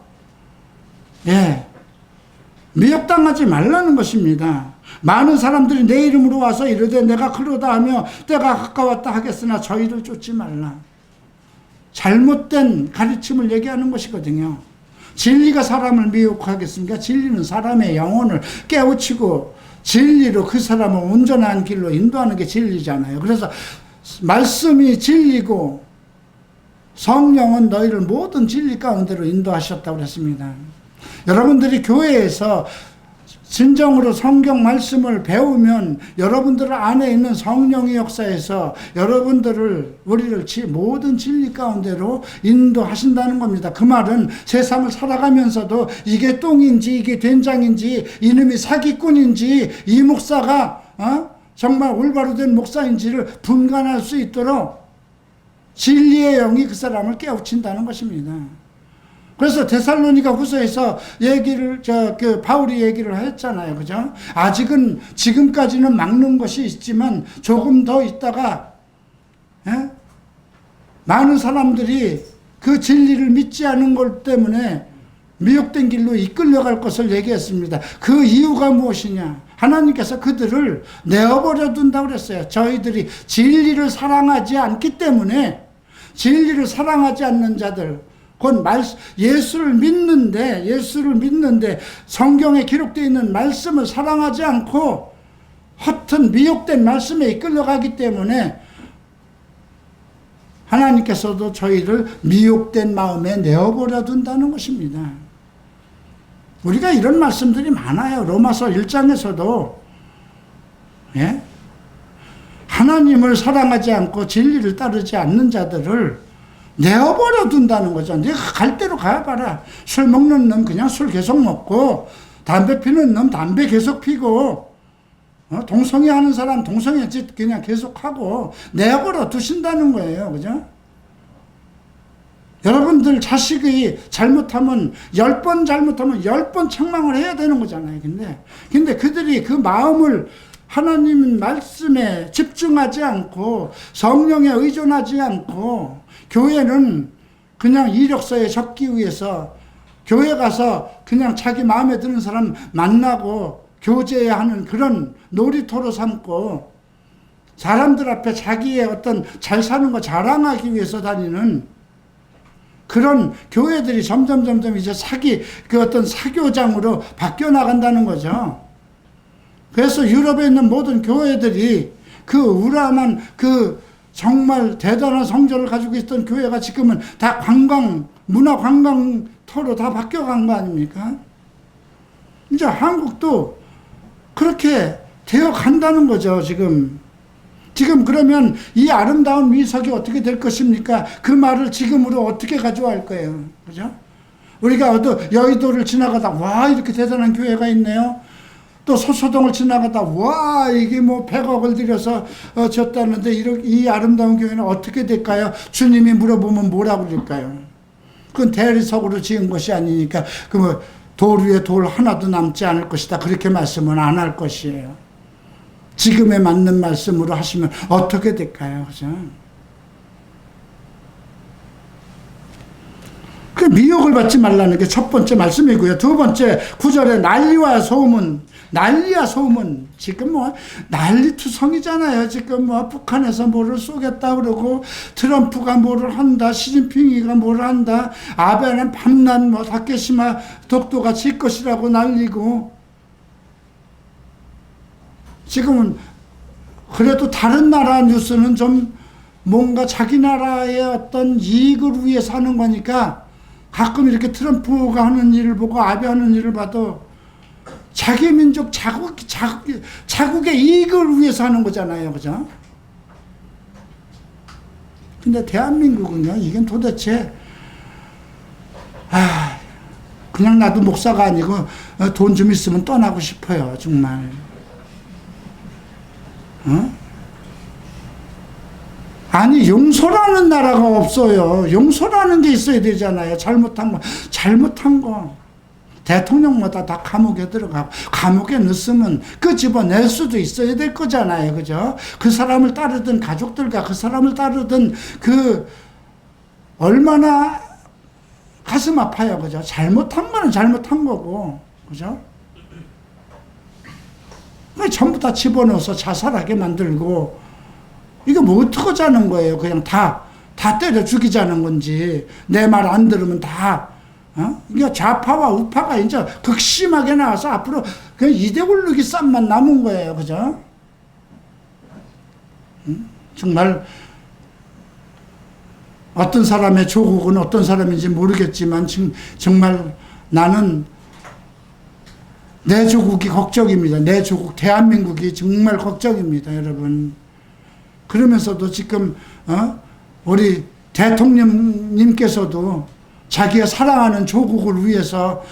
미혹당하지 말라는 것입니다. 많은 사람들이 내 이름으로 와서 이르되 내가 그러다 하며 때가 가까웠다 하겠으나 저희를 쫓지 말라. 잘못된 가르침을 얘기하는 것이거든요. 진리가 사람을 미혹하겠습니까? 진리는 사람의 영혼을 깨우치고 진리로 그 사람을 온전한 길로 인도하는 게 진리잖아요. 그래서 말씀이 진리고 성령은 너희를 모든 진리 가운데로 인도하셨다고 그랬습니다. 여러분들이 교회에서 진정으로 성경 말씀을 배우면 여러분들 안에 있는 성령의 역사에서 우리를 모든 진리 가운데로 인도하신다는 겁니다. 그 말은 세상을 살아가면서도 이게 똥인지 이게 된장인지 이놈이 사기꾼인지 이 목사가 정말 올바로 된 목사인지를 분간할 수 있도록 진리의 영이 그 사람을 깨우친다는 것입니다. 그래서 데살로니가 후서에서 바울이 얘기를 했잖아요. 그죠? 아직은, 지금까지는 막는 것이 있지만 조금 더 있다가, 많은 사람들이 그 진리를 믿지 않은 것 때문에 미혹된 길로 이끌려갈 것을 얘기했습니다. 그 이유가 무엇이냐? 하나님께서 그들을 내어버려 둔다고 그랬어요. 저희들이 진리를 사랑하지 않기 때문에 진리를 사랑하지 않는 자들, 곧 예수를 믿는데 성경에 기록되어 있는 말씀을 사랑하지 않고 허튼 미혹된 말씀에 이끌려가기 때문에 하나님께서도 저희를 미혹된 마음에 내어버려 둔다는 것입니다. 우리가 이런 말씀들이 많아요. 로마서 1장에서도 하나님을 사랑하지 않고 진리를 따르지 않는 자들을 내어버려 둔다는 거죠. 네가 갈 대로 가봐라. 술 먹는 놈 그냥 술 계속 먹고, 담배 피는 놈 담배 계속 피고, 동성애 하는 사람 동성애 짓 그냥 계속하고 내버려 두신다는 거예요. 그죠? 여러분들 자식이 잘못하면 10번 잘못하면 10번 책망을 해야 되는 거잖아요. 근데 그들이 그 마음을 하나님 말씀에 집중하지 않고 성령에 의존하지 않고 교회는 그냥 이력서에 적기 위해서 교회 가서 그냥 자기 마음에 드는 사람 만나고 교제하는 그런 놀이터로 삼고 사람들 앞에 자기의 어떤 잘 사는 거 자랑하기 위해서 다니는 그런 교회들이 점점 이제 어떤 사교장으로 바뀌어 나간다는 거죠. 그래서 유럽에 있는 모든 교회들이 그 우람한 그 정말 대단한 성전을 가지고 있던 교회가 지금은 다 문화 관광터로 다 바뀌어간 거 아닙니까? 이제 한국도 그렇게 되어 간다는 거죠, 지금. 그러면 이 아름다운 미석이 어떻게 될 것입니까? 그 말을 지금으로 어떻게 가져갈 거예요? 그죠? 우리가 여의도를 지나가다, 와, 이렇게 대단한 교회가 있네요. 또 소소동을 지나가다, 와, 이게 뭐 100억을 들여서 졌다는데, 이 아름다운 교회는 어떻게 될까요? 주님이 물어보면 뭐라고 그럴까요? 그건 대리석으로 지은 것이 아니니까, 돌 위에 돌 하나도 남지 않을 것이다. 그렇게 말씀은 안 할 것이에요. 지금에 맞는 말씀으로 하시면 어떻게 될까요? 그죠? 그 미혹을 받지 말라는 게 첫 번째 말씀이고요. 두 번째, 9절에 난리와 소문. 지금 난리투성이잖아요. 지금 북한에서 뭐를 쏘겠다 그러고, 트럼프가 뭐를 한다, 시진핑이가 뭐를 한다, 아베는 밤낮 다케시마 독도가 질 것이라고 난리고, 지금은 그래도 다른 나라 뉴스는 좀 뭔가 자기 나라의 어떤 이익을 위해서 하는 거니까 가끔 이렇게 트럼프가 하는 일을 보고 아베 하는 일을 봐도 자기 민족 자국의 이익을 위해서 하는 거잖아요. 그죠? 근데 대한민국은요, 이건 도대체 그냥 나도 목사가 아니고 돈 좀 있으면 떠나고 싶어요. 정말. 아니, 용서라는 나라가 없어요. 용서라는 게 있어야 되잖아요. 잘못한 거. 대통령마다 다 감옥에 들어가고, 감옥에 넣으면 끄집어낼 수도 있어야 될 거잖아요. 그죠? 그 사람을 따르던 가족들과 그 사람을 따르던 얼마나 가슴 아파요. 그죠? 잘못한 거는 잘못한 거고. 그죠? 전부 다 집어넣어서 자살하게 만들고, 이게 뭐 어떡하자는 거예요? 그냥 다 때려 죽이자는 건지, 내 말 안 들으면 이게 좌파와 우파가 이제 극심하게 나와서 앞으로 그냥 이데올로기 쌈만 남은 거예요. 그죠? 정말, 어떤 사람의 조국은 어떤 사람인지 모르겠지만, 정말 나는 내 조국이 걱정입니다. 내 조국 대한민국이 정말 걱정입니다, 여러분. 그러면서도 지금 우리 대통령님께서도 자기가 사랑하는 조국을 위해서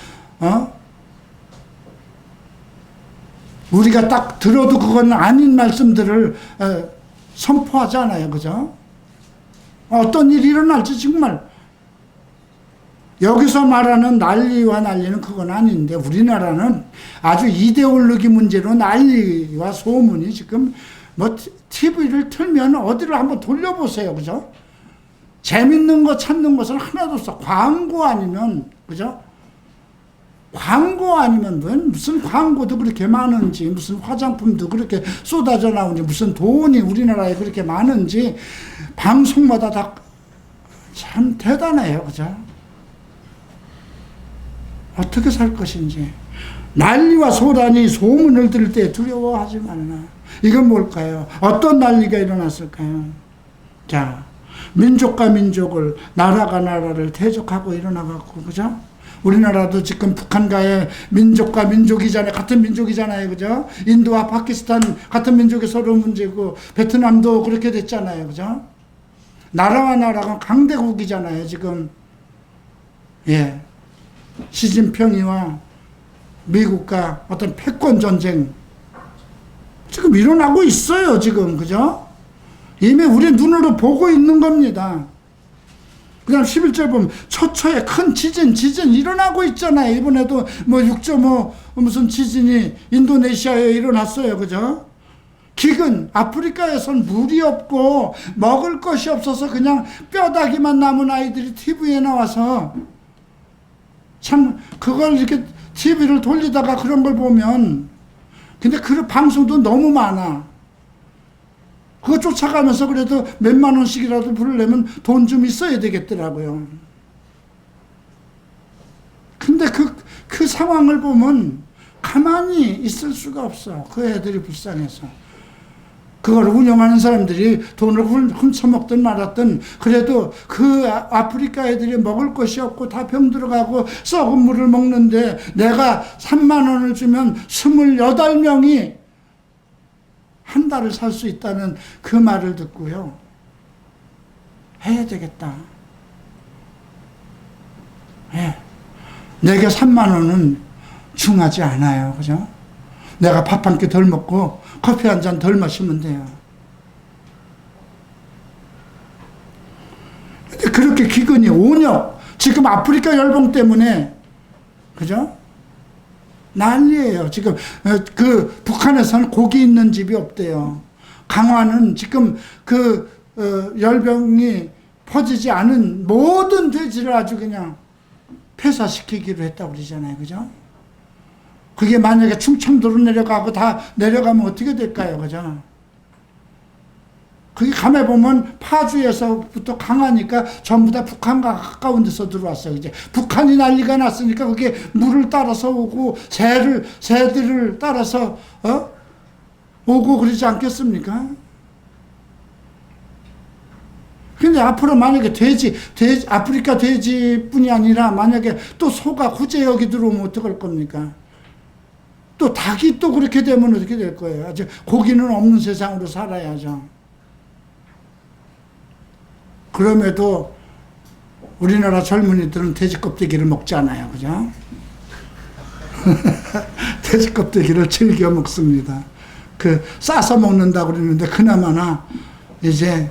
우리가 딱 들어도 그건 아닌 말씀들을 선포하잖아요. 그죠? 어떤 일이 일어날지 정말 여기서 말하는 난리는 그건 아닌데, 우리나라는 아주 이데올로기 문제로 난리와 소문이 지금 TV를 틀면 어디를 한번 돌려보세요. 그죠? 재밌는 거 찾는 것은 하나도 없어. 광고 아니면, 그죠? 광고 아니면 무슨 광고도 그렇게 많은지, 무슨 화장품도 그렇게 쏟아져 나오는지, 무슨 돈이 우리나라에 그렇게 많은지, 방송마다 다 참 대단해요. 그죠? 어떻게 살 것인지. 난리와 소란이 소문을 들을 때 두려워하지 말라. 이건 뭘까요? 어떤 난리가 일어났을까요? 자, 민족과 민족을, 나라가 나라를 대적하고 일어나갖고, 그죠? 우리나라도 지금 북한과의 민족과 민족이잖아요. 같은 민족이잖아요. 그죠? 인도와 파키스탄 같은 민족이 서로 문제고, 베트남도 그렇게 됐잖아요. 그죠? 나라와 나라가 강대국이잖아요. 지금. 예. 시진핑이와 미국과 어떤 패권 전쟁 지금 일어나고 있어요. 지금. 그죠? 이미 우리 눈으로 보고 있는 겁니다. 그냥 11절 보면 처처에 큰 지진 일어나고 있잖아요. 이번에도 6.5 무슨 지진이 인도네시아에 일어났어요. 그죠? 기근, 아프리카에선 물이 없고 먹을 것이 없어서 그냥 뼈다귀만 남은 아이들이 TV에 나와서 참 그걸 이렇게 TV를 돌리다가 그런 걸 보면, 근데 그 방송도 너무 많아. 그거 쫓아가면서 그래도 몇만 원씩이라도 부르려면 돈 좀 있어야 되겠더라고요. 근데 그 상황을 보면 가만히 있을 수가 없어. 그 애들이 불쌍해서. 그걸 운영하는 사람들이 돈을 훔쳐먹든 말았든 그래도 그 아프리카 애들이 먹을 것이 없고 다 병들어가고 썩은 물을 먹는데 내가 3만 원을 주면 28명이 한 달을 살 수 있다는 그 말을 듣고요. 해야 되겠다. 예. 내게 3만 원은 중하지 않아요. 그죠? 내가 밥 한 끼 덜 먹고 커피 한 잔 덜 마시면 돼요. 근데 그렇게 기근이 온역, 지금 아프리카 열병 때문에, 그죠? 난리예요. 지금, 그, 북한에서는 고기 있는 집이 없대요. 강화는 지금 그, 열병이 퍼지지 않은 모든 돼지를 아주 그냥 폐사시키기로 했다고 그러잖아요. 그죠? 그게 만약에 충청도로 내려가고 다 내려가면 어떻게 될까요? 그죠? 그게 가만 보면 파주에서부터 강하니까 전부 다 북한과 가까운 데서 들어왔어요. 이제 북한이 난리가 났으니까 그게 물을 따라서 오고 새들을 따라서 오고 그러지 않겠습니까? 근데 앞으로 만약에 아프리카 돼지뿐이 아니라 만약에 또 소가 구제 여기 들어오면 어떡할 겁니까? 또 닭이 또 그렇게 되면 어떻게 될 거예요? 아주 고기는 없는 세상으로 살아야죠. 그럼에도 우리나라 젊은이들은 돼지 껍데기를 먹지 않아요. 그죠? 돼지 껍데기를 즐겨 먹습니다. 싸서 먹는다고 그러는데 그나마나 이제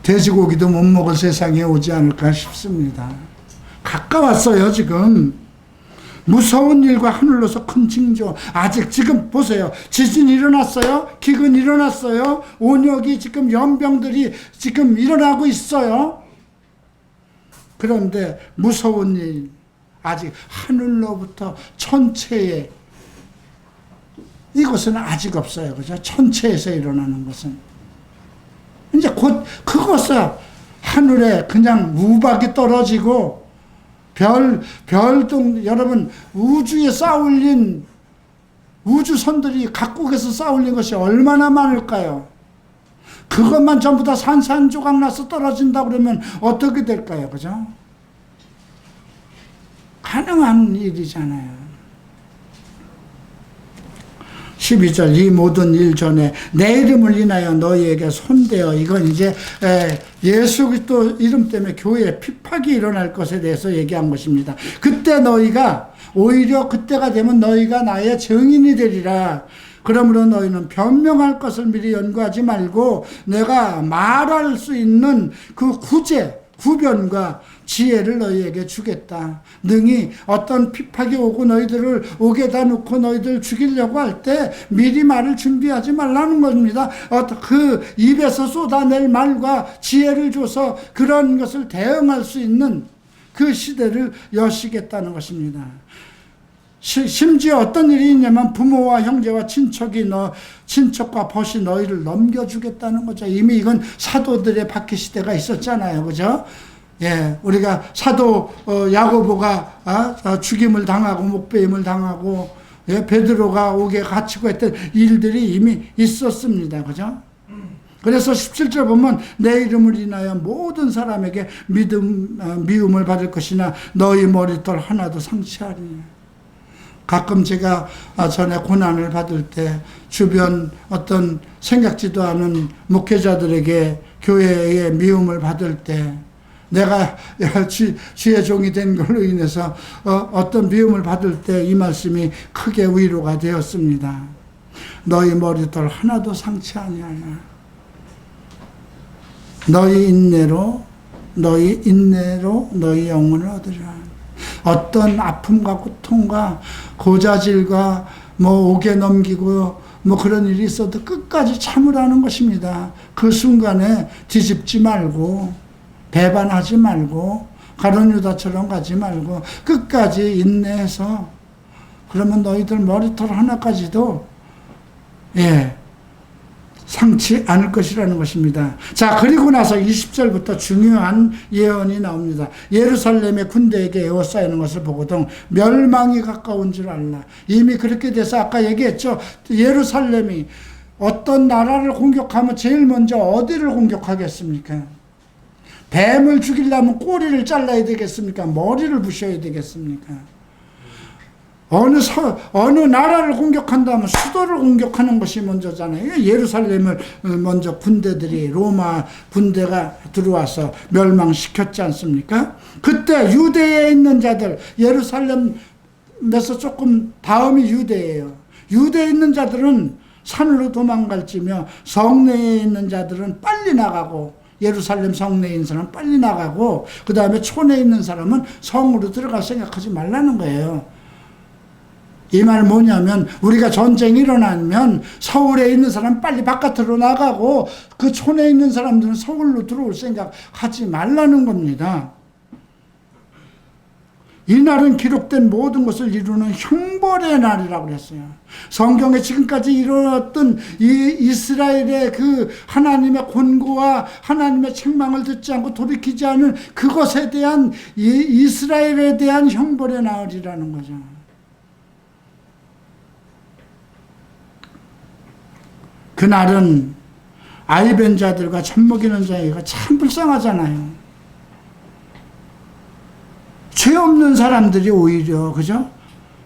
돼지고기도 못 먹을 세상에 오지 않을까 싶습니다. 가까웠어요, 지금. 무서운 일과 하늘로서 큰 징조. 아직 지금 보세요. 지진이 일어났어요. 기근이 일어났어요. 온역이 지금 연병들이 지금 일어나고 있어요. 그런데 무서운 일, 아직 하늘로부터 천체에, 이것은 아직 없어요. 그죠? 천체에서 일어나는 것은. 이제 곧 그것은 하늘에 그냥 우박이 떨어지고 별등, 여러분, 우주에 쌓아올린 우주선들이 각국에서 쌓아올린 것이 얼마나 많을까요? 그것만 전부 다 산산조각 나서 떨어진다 그러면 어떻게 될까요? 그죠? 가능한 일이잖아요. 12절 이 모든 일 전에 내 이름을 인하여 너희에게 손대어, 이건 이제 예수 그리스도 이름 때문에 교회에 핍박이 일어날 것에 대해서 얘기한 것입니다. 그때 너희가 오히려 그때가 되면 너희가 나의 증인이 되리라. 그러므로 너희는 변명할 것을 미리 연구하지 말고 내가 말할 수 있는 그 구변과 지혜를 너희에게 주겠다. 능히 어떤 핍박이 오고 너희들을 옥에다 놓고 너희들 죽이려고 할 때 미리 말을 준비하지 말라는 겁니다. 그 입에서 쏟아낼 말과 지혜를 줘서 그런 것을 대응할 수 있는 그 시대를 여시겠다는 것입니다. 심지어 어떤 일이 있냐면 부모와 형제와 친척과 벗이 너희를 넘겨주겠다는 거죠. 이미 이건 사도들의 박해 시대가 있었잖아요. 그죠? 예, 우리가 사도 야고보가 죽임을 당하고 목배임을 당하고, 예, 베드로가 옥에 갇히고 했던 일들이 이미 있었습니다. 그죠? 그래서 17절 보면 내 이름을 인하여 모든 사람에게 미움을 받을 것이나 너희 머리털 하나도 상치하리니. 가끔 제가 전에 고난을 받을 때 주변 어떤 생각지도 않은 목회자들에게 교회에 미움을 받을 때 내가 주의 종이 된 걸로 인해서 어떤 미움을 받을 때 이 말씀이 크게 위로가 되었습니다. 너희 머리털 하나도 상치 아니하냐. 너희 인내로 너희 영혼을 얻으리라. 어떤 아픔과 고통과 고자질과 옥에 넘기고 그런 일이 있어도 끝까지 참으라는 것입니다. 그 순간에 뒤집지 말고 배반하지 말고 가룟 유다처럼 가지 말고 끝까지 인내해서, 그러면 너희들 머리털 하나까지도 상치 않을 것이라는 것입니다. 자, 그리고 나서 20절부터 중요한 예언이 나옵니다. 예루살렘의 군대에게 에워싸이는 것을 보거든 멸망이 가까운 줄 알라. 이미 그렇게 돼서 아까 얘기했죠. 예루살렘이 어떤 나라를 공격하면 제일 먼저 어디를 공격하겠습니까? 뱀을 죽이려면 꼬리를 잘라야 되겠습니까? 머리를 부셔야 되겠습니까? 어느 나라를 공격한다면 수도를 공격하는 것이 먼저잖아요. 예루살렘을 먼저 군대들이, 로마 군대가 들어와서 멸망시켰지 않습니까? 그때 유대에 있는 자들, 예루살렘에서 조금 다음이 유대예요. 유대에 있는 자들은 산으로 도망갈지며 성내에 있는 자들은 빨리 나가고, 예루살렘 성내에 있는 사람은 빨리 나가고, 그 다음에 촌에 있는 사람은 성으로 들어갈 생각하지 말라는 거예요. 이 말 뭐냐면, 우리가 전쟁이 일어나면 서울에 있는 사람 빨리 바깥으로 나가고 그 촌에 있는 사람들은 서울로 들어올 생각 하지 말라는 겁니다. 이 날은 기록된 모든 것을 이루는 형벌의 날이라고 그랬어요. 성경에 지금까지 일어났던 이 이스라엘의 그 하나님의 권고와 하나님의 책망을 듣지 않고 돌이키지 않은 그것에 대한, 이스라엘에 대한 형벌의 날이라는 거죠. 그날은 아이벤 자들과 젖먹이는 자가 참 불쌍하잖아요. 죄 없는 사람들이 오히려, 그죠?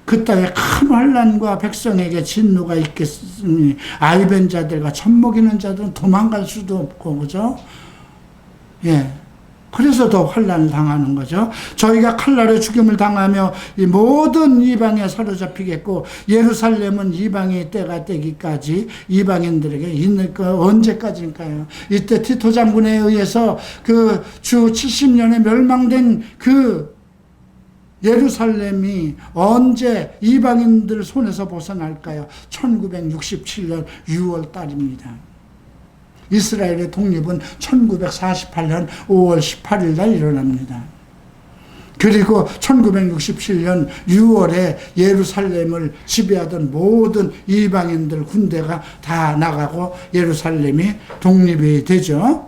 그 땅에 큰 환난과 백성에게 진노가 있겠으니 아이벤 자들과 젖먹이는 자들은 도망갈 수도 없고, 그죠? 예. 그래서 더 환난을 당하는 거죠. 저희가 칼날에 죽임을 당하며 이 모든 이방에 사로잡히겠고, 예루살렘은 이방의 때가 되기까지 이방인들에게 있는 거 언제까지일까요? 이때 티토 장군에 의해서 그 주 70년에 멸망된 그 예루살렘이 언제 이방인들 손에서 벗어날까요? 1967년 6월 달입니다. 이스라엘의 독립은 1948년 5월 18일 날 일어납니다. 그리고 1967년 6월에 예루살렘을 지배하던 모든 이방인들 군대가 다 나가고 예루살렘이 독립이 되죠.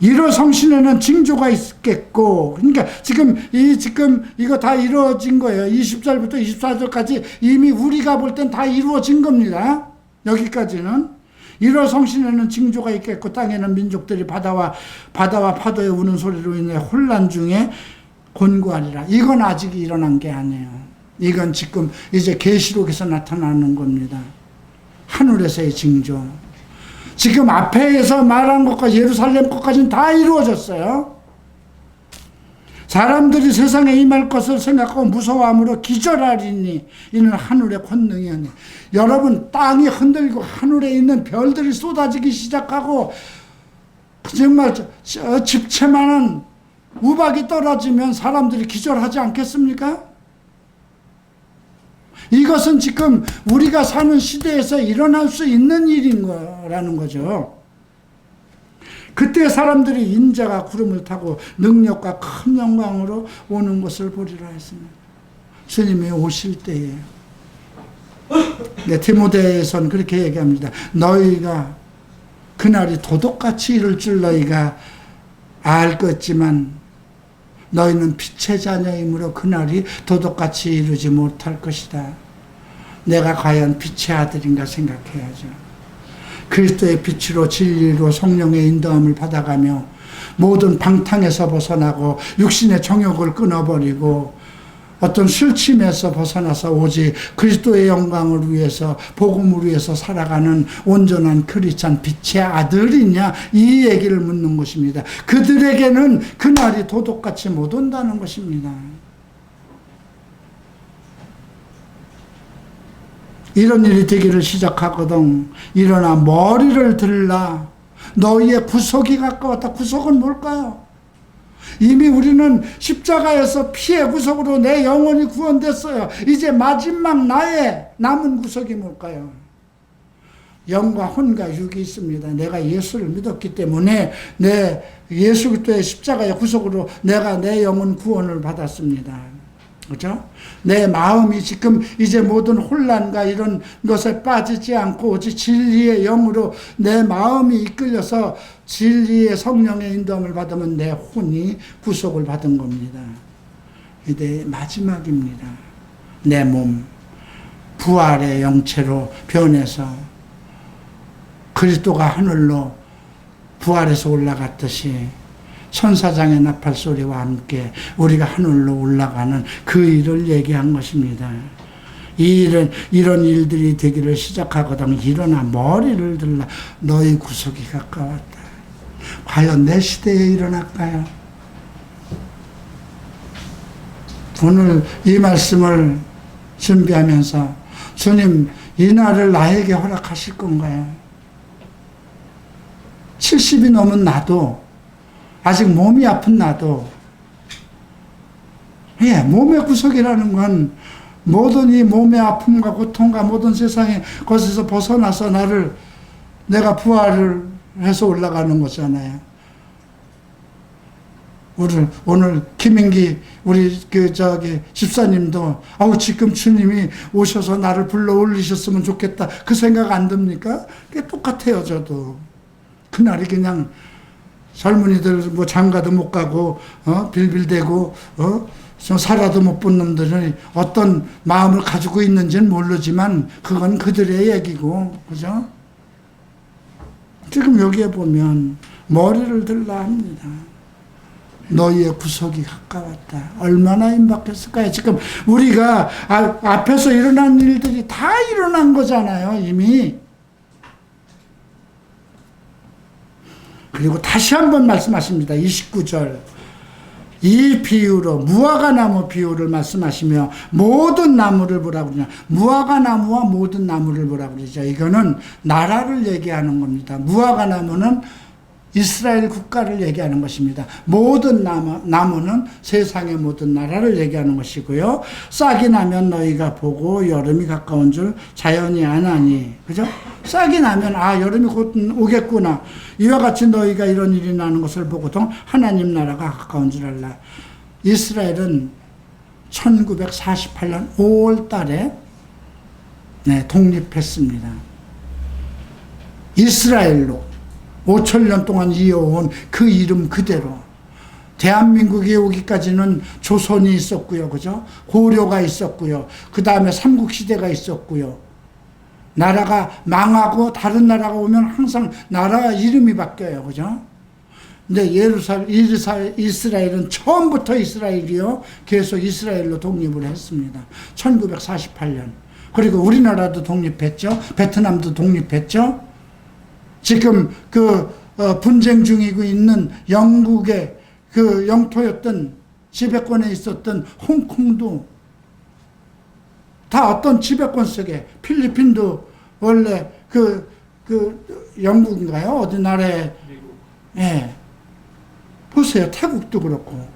1호 성신에는 징조가 있겠고, 그러니까 지금 이거 다 이루어진 거예요. 20절부터 24절까지 이미 우리가 볼 땐 다 이루어진 겁니다. 여기까지는. 1호 성신에는 징조가 있겠고, 땅에는 민족들이 바다와 파도의 우는 소리로 인해 혼란 중에 곤고하리라. 이건 아직 일어난 게 아니에요. 이건 지금 이제 계시록에서 나타나는 겁니다. 하늘에서의 징조. 지금 앞에서 말한 것과 예루살렘 것까지는 다 이루어졌어요. 사람들이 세상에 임할 것을 생각하고 무서워함으로 기절하리니 이는 하늘의 권능이 아니. 여러분, 땅이 흔들리고 하늘에 있는 별들이 쏟아지기 시작하고 정말 집채만한 우박이 떨어지면 사람들이 기절하지 않겠습니까? 이것은 지금 우리가 사는 시대에서 일어날 수 있는 일인 거라는 거죠. 그때 사람들이 인자가 구름을 타고 능력과 큰 영광으로 오는 것을 보리라 했습니다. 주님이 오실 때에. 네, 디모데에서는 그렇게 얘기합니다. 너희가 그날이 도둑같이 이룰 줄 너희가 알 것지만 너희는 빛의 자녀이므로 그날이 도둑같이 이루지 못할 것이다. 내가 과연 빛의 아들인가 생각해야죠. 그리스도의 빛으로 진리로 성령의 인도함을 받아가며 모든 방탕에서 벗어나고 육신의 정욕을 끊어버리고 어떤 술침에서 벗어나서 오직 그리스도의 영광을 위해서, 복음을 위해서 살아가는 온전한 크리스찬 빛의 아들이냐, 이 얘기를 묻는 것입니다. 그들에게는 그날이 도둑같이 못 온다는 것입니다. 이런 일이 되기를 시작하거든 일어나 머리를 들라. 너희의 구속이 가까웠다. 구속은 뭘까요? 이미 우리는 십자가에서 피의 구속으로 내 영혼이 구원됐어요. 이제 마지막 나의 남은 구속이 뭘까요? 영과 혼과 육이 있습니다. 내가 예수를 믿었기 때문에 내 예수 그리스도의 십자가의 구속으로 내가 내 영혼 구원을 받았습니다. 그렇죠? 내 마음이 지금 이제 모든 혼란과 이런 것에 빠지지 않고 오직 진리의 영으로 내 마음이 이끌려서 진리의 성령의 인도함을 받으면 내 혼이 구속을 받은 겁니다. 이제 마지막입니다. 내 몸 부활의 영체로 변해서 그리스도가 하늘로 부활해서 올라갔듯이 천사장의 나팔 소리와 함께 우리가 하늘로 올라가는 그 일을 얘기한 것입니다. 이런 일들이 되기를 시작하거든 일어나 머리를 들라 너희 구속이 가까웠다. 과연 내 시대에 일어날까요? 오늘 이 말씀을 준비하면서 주님 이 날을 나에게 허락하실 건가요? 70이 넘은 나도 아직 몸이 아픈 나도 몸의 구속이라는 건 모든 이 몸의 아픔과 고통과 모든 세상의 것에서 벗어나서 내가 부활을 해서 올라가는 거잖아요. 오늘 김인기 우리 집사님도 지금 주님이 오셔서 나를 불러 올리셨으면 좋겠다 그 생각 안 듭니까? 그게 똑같아요. 저도 그날이 그냥 젊은이들 장가도 못 가고 빌빌대고 살아도 못 본 놈들은 어떤 마음을 가지고 있는지는 모르지만 그건 그들의 얘기고 그죠? 지금 여기에 보면 머리를 들라 합니다. 너희의 구속이 가까웠다. 얼마나 임박했을까요? 지금 우리가 앞에서 일어난 일들이 다 일어난 거잖아요. 이미. 그리고 다시 한번 말씀하십니다. 29절. 이 비유로 무화과나무 비유를 말씀하시며 모든 나무를 보라고 그러냐. 무화과나무와 모든 나무를 보라고 그러죠. 이거는 나라를 얘기하는 겁니다. 무화과나무는 이스라엘 국가를 얘기하는 것입니다. 모든 나무는 세상의 모든 나라를 얘기하는 것이고요. 싹이 나면 너희가 보고 여름이 가까운 줄 자연히 아나니. 그죠? 싹이 나면 여름이 곧 오겠구나. 이와 같이 너희가 이런 일이 나는 것을 보고도 하나님 나라가 가까운 줄 알라. 이스라엘은 1948년 5월 달에 독립했습니다. 이스라엘로 5천년 동안 이어온 그 이름 그대로 대한민국에 오기까지는 조선이 있었고요. 그죠? 고려가 있었고요. 그 다음에 삼국시대가 있었고요. 나라가 망하고 다른 나라가 오면 항상 나라 이름이 바뀌어요. 그죠? 근데 이스라엘은 처음부터 이스라엘이요. 계속 이스라엘로 독립을 했습니다. 1948년. 그리고 우리나라도 독립했죠. 베트남도 독립했죠. 지금 분쟁 중이고 있는 영국의 그 영토였던 지배권에 있었던 홍콩도 다 어떤 지배권 속에 필리핀도 원래 영국인가요? 어디 나라에 보세요. 태국도 그렇고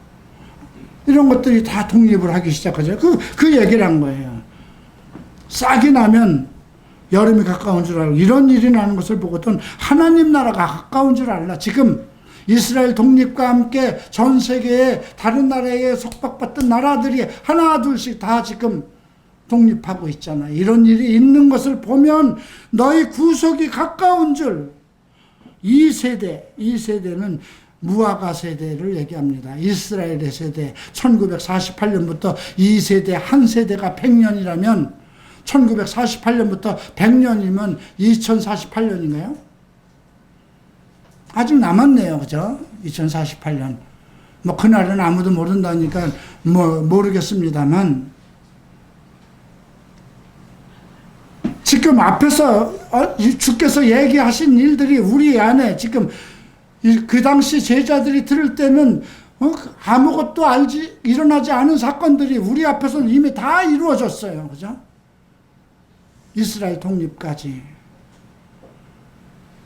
이런 것들이 다 독립을 하기 시작하죠. 그 얘기를 한 거예요. 싹이 나면 여름이 가까운 줄 알고 이런 일이 나는 것을 보고는 하나님 나라가 가까운 줄 알라. 지금 이스라엘 독립과 함께 전 세계의 다른 나라에 속박받던 나라들이 하나 둘씩 다 지금 독립하고 있잖아. 이런 일이 있는 것을 보면 너희 구속이 가까운 줄. 이 세대는 무화과 세대를 얘기합니다. 이스라엘의 세대 1948년부터 이 세대 한 세대가 100년이라면 1948년부터 100년이면 2048년인가요? 아직 남았네요. 그죠? 2048년. 그날은 아무도 모른다니까 모르겠습니다만 지금 앞에서 주께서 얘기하신 일들이 우리 안에 지금 그 당시 제자들이 들을 때는 아무것도 일어나지 않은 사건들이 우리 앞에서는 이미 다 이루어졌어요. 그죠? 이스라엘 독립까지.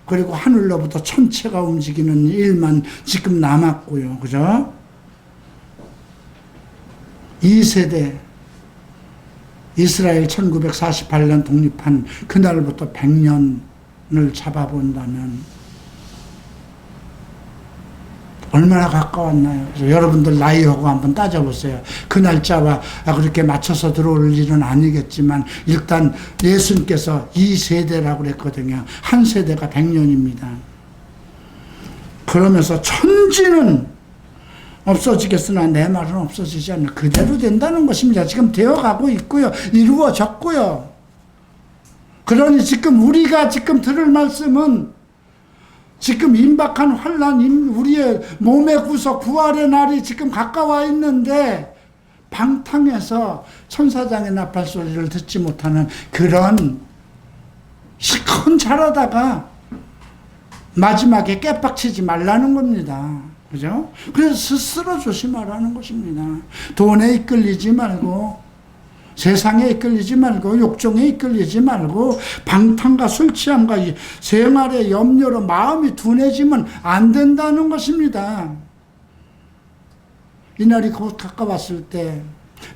그리고 하늘로부터 천체가 움직이는 일만 지금 남았고요. 그죠? 이 세대, 이스라엘 1948년 독립한 그날부터 100년을 잡아본다면 얼마나 가까웠나요? 그래서 여러분들 나이하고 한번 따져보세요. 그 날짜와 그렇게 맞춰서 들어올 일은 아니겠지만 일단 예수님께서 이 세대라고 그랬거든요. 한 세대가 100년입니다. 그러면서 천지는 없어지겠으나 내 말은 없어지지 않는 그대로 된다는 것입니다. 지금 되어가고 있고요. 이루어졌고요. 그러니 지금 우리가 지금 들을 말씀은 지금 임박한 환난, 우리의 몸의 구속, 부활의 날이 지금 가까워 있는데 방탕해서 천사장의 나팔 소리를 듣지 못하는 그런 시큰 잘하다가 마지막에 깨빡치지 말라는 겁니다. 그죠? 그래서 스스로 조심하라는 것입니다. 돈에 이끌리지 말고, 세상에 이끌리지 말고, 욕정에 이끌리지 말고, 방탕과 술 취함과 생활의 염려로 마음이 둔해지면 안 된다는 것입니다. 이날이 곧 가까웠을 때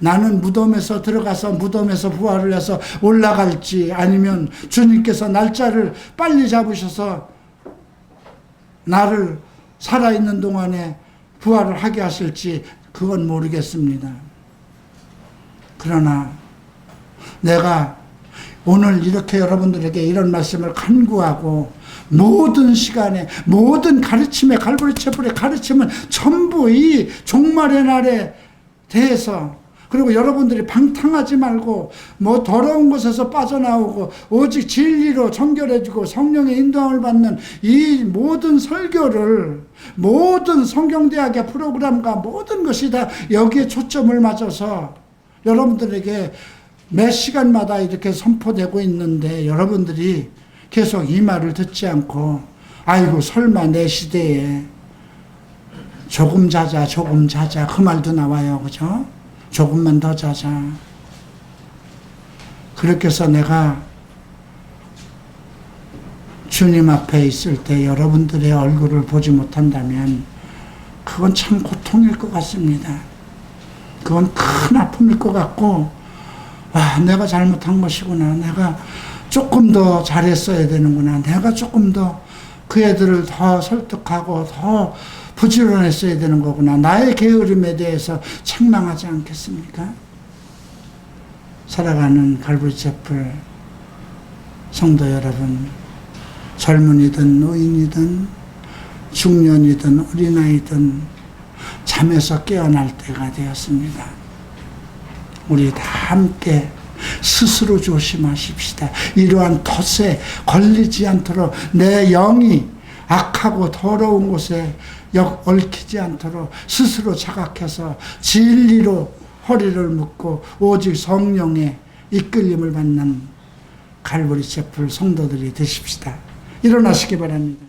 나는 무덤에서 들어가서 무덤에서 부활을 해서 올라갈지, 아니면 주님께서 날짜를 빨리 잡으셔서 나를 살아있는 동안에 부활을 하게 하실지 그건 모르겠습니다. 그러나 내가 오늘 이렇게 여러분들에게 이런 말씀을 간구하고, 모든 시간에 모든 가르침에, 갈보리 채플의 가르침은 전부 이 종말의 날에 대해서, 그리고 여러분들이 방탕하지 말고 뭐 더러운 곳에서 빠져나오고 오직 진리로 정결해지고 성령의 인도함을 받는 이 모든 설교를, 모든 성경대학의 프로그램과 모든 것이 다 여기에 초점을 맞춰서 여러분들에게 매 시간마다 이렇게 선포되고 있는데, 여러분들이 계속 이 말을 듣지 않고 아이고 설마 내 시대에 조금 자자 그 말도 나와요. 그죠? 조금만 더 자자. 그렇게 해서 내가 주님 앞에 있을 때 여러분들의 얼굴을 보지 못한다면 그건 참 고통일 것 같습니다. 그건 큰 아픔일 것 같고, 내가 잘못한 것이구나, 내가 조금 더 잘했어야 되는구나, 내가 조금 더 그 애들을 더 설득하고 더 부지런했어야 되는 거구나, 나의 게으름에 대해서 책망하지 않겠습니까? 살아가는 갈보리 채플 성도 여러분, 젊은이든 노인이든 중년이든 어린아이든 잠에서 깨어날 때가 되었습니다. 우리 다 함께 스스로 조심하십시다. 이러한 덫에 걸리지 않도록, 내 영이 악하고 더러운 곳에 얽히지 않도록 스스로 자각해서 진리로 허리를 묶고 오직 성령의 이끌림을 받는 갈보리 채플 성도들이 되십시다. 일어나시기 바랍니다.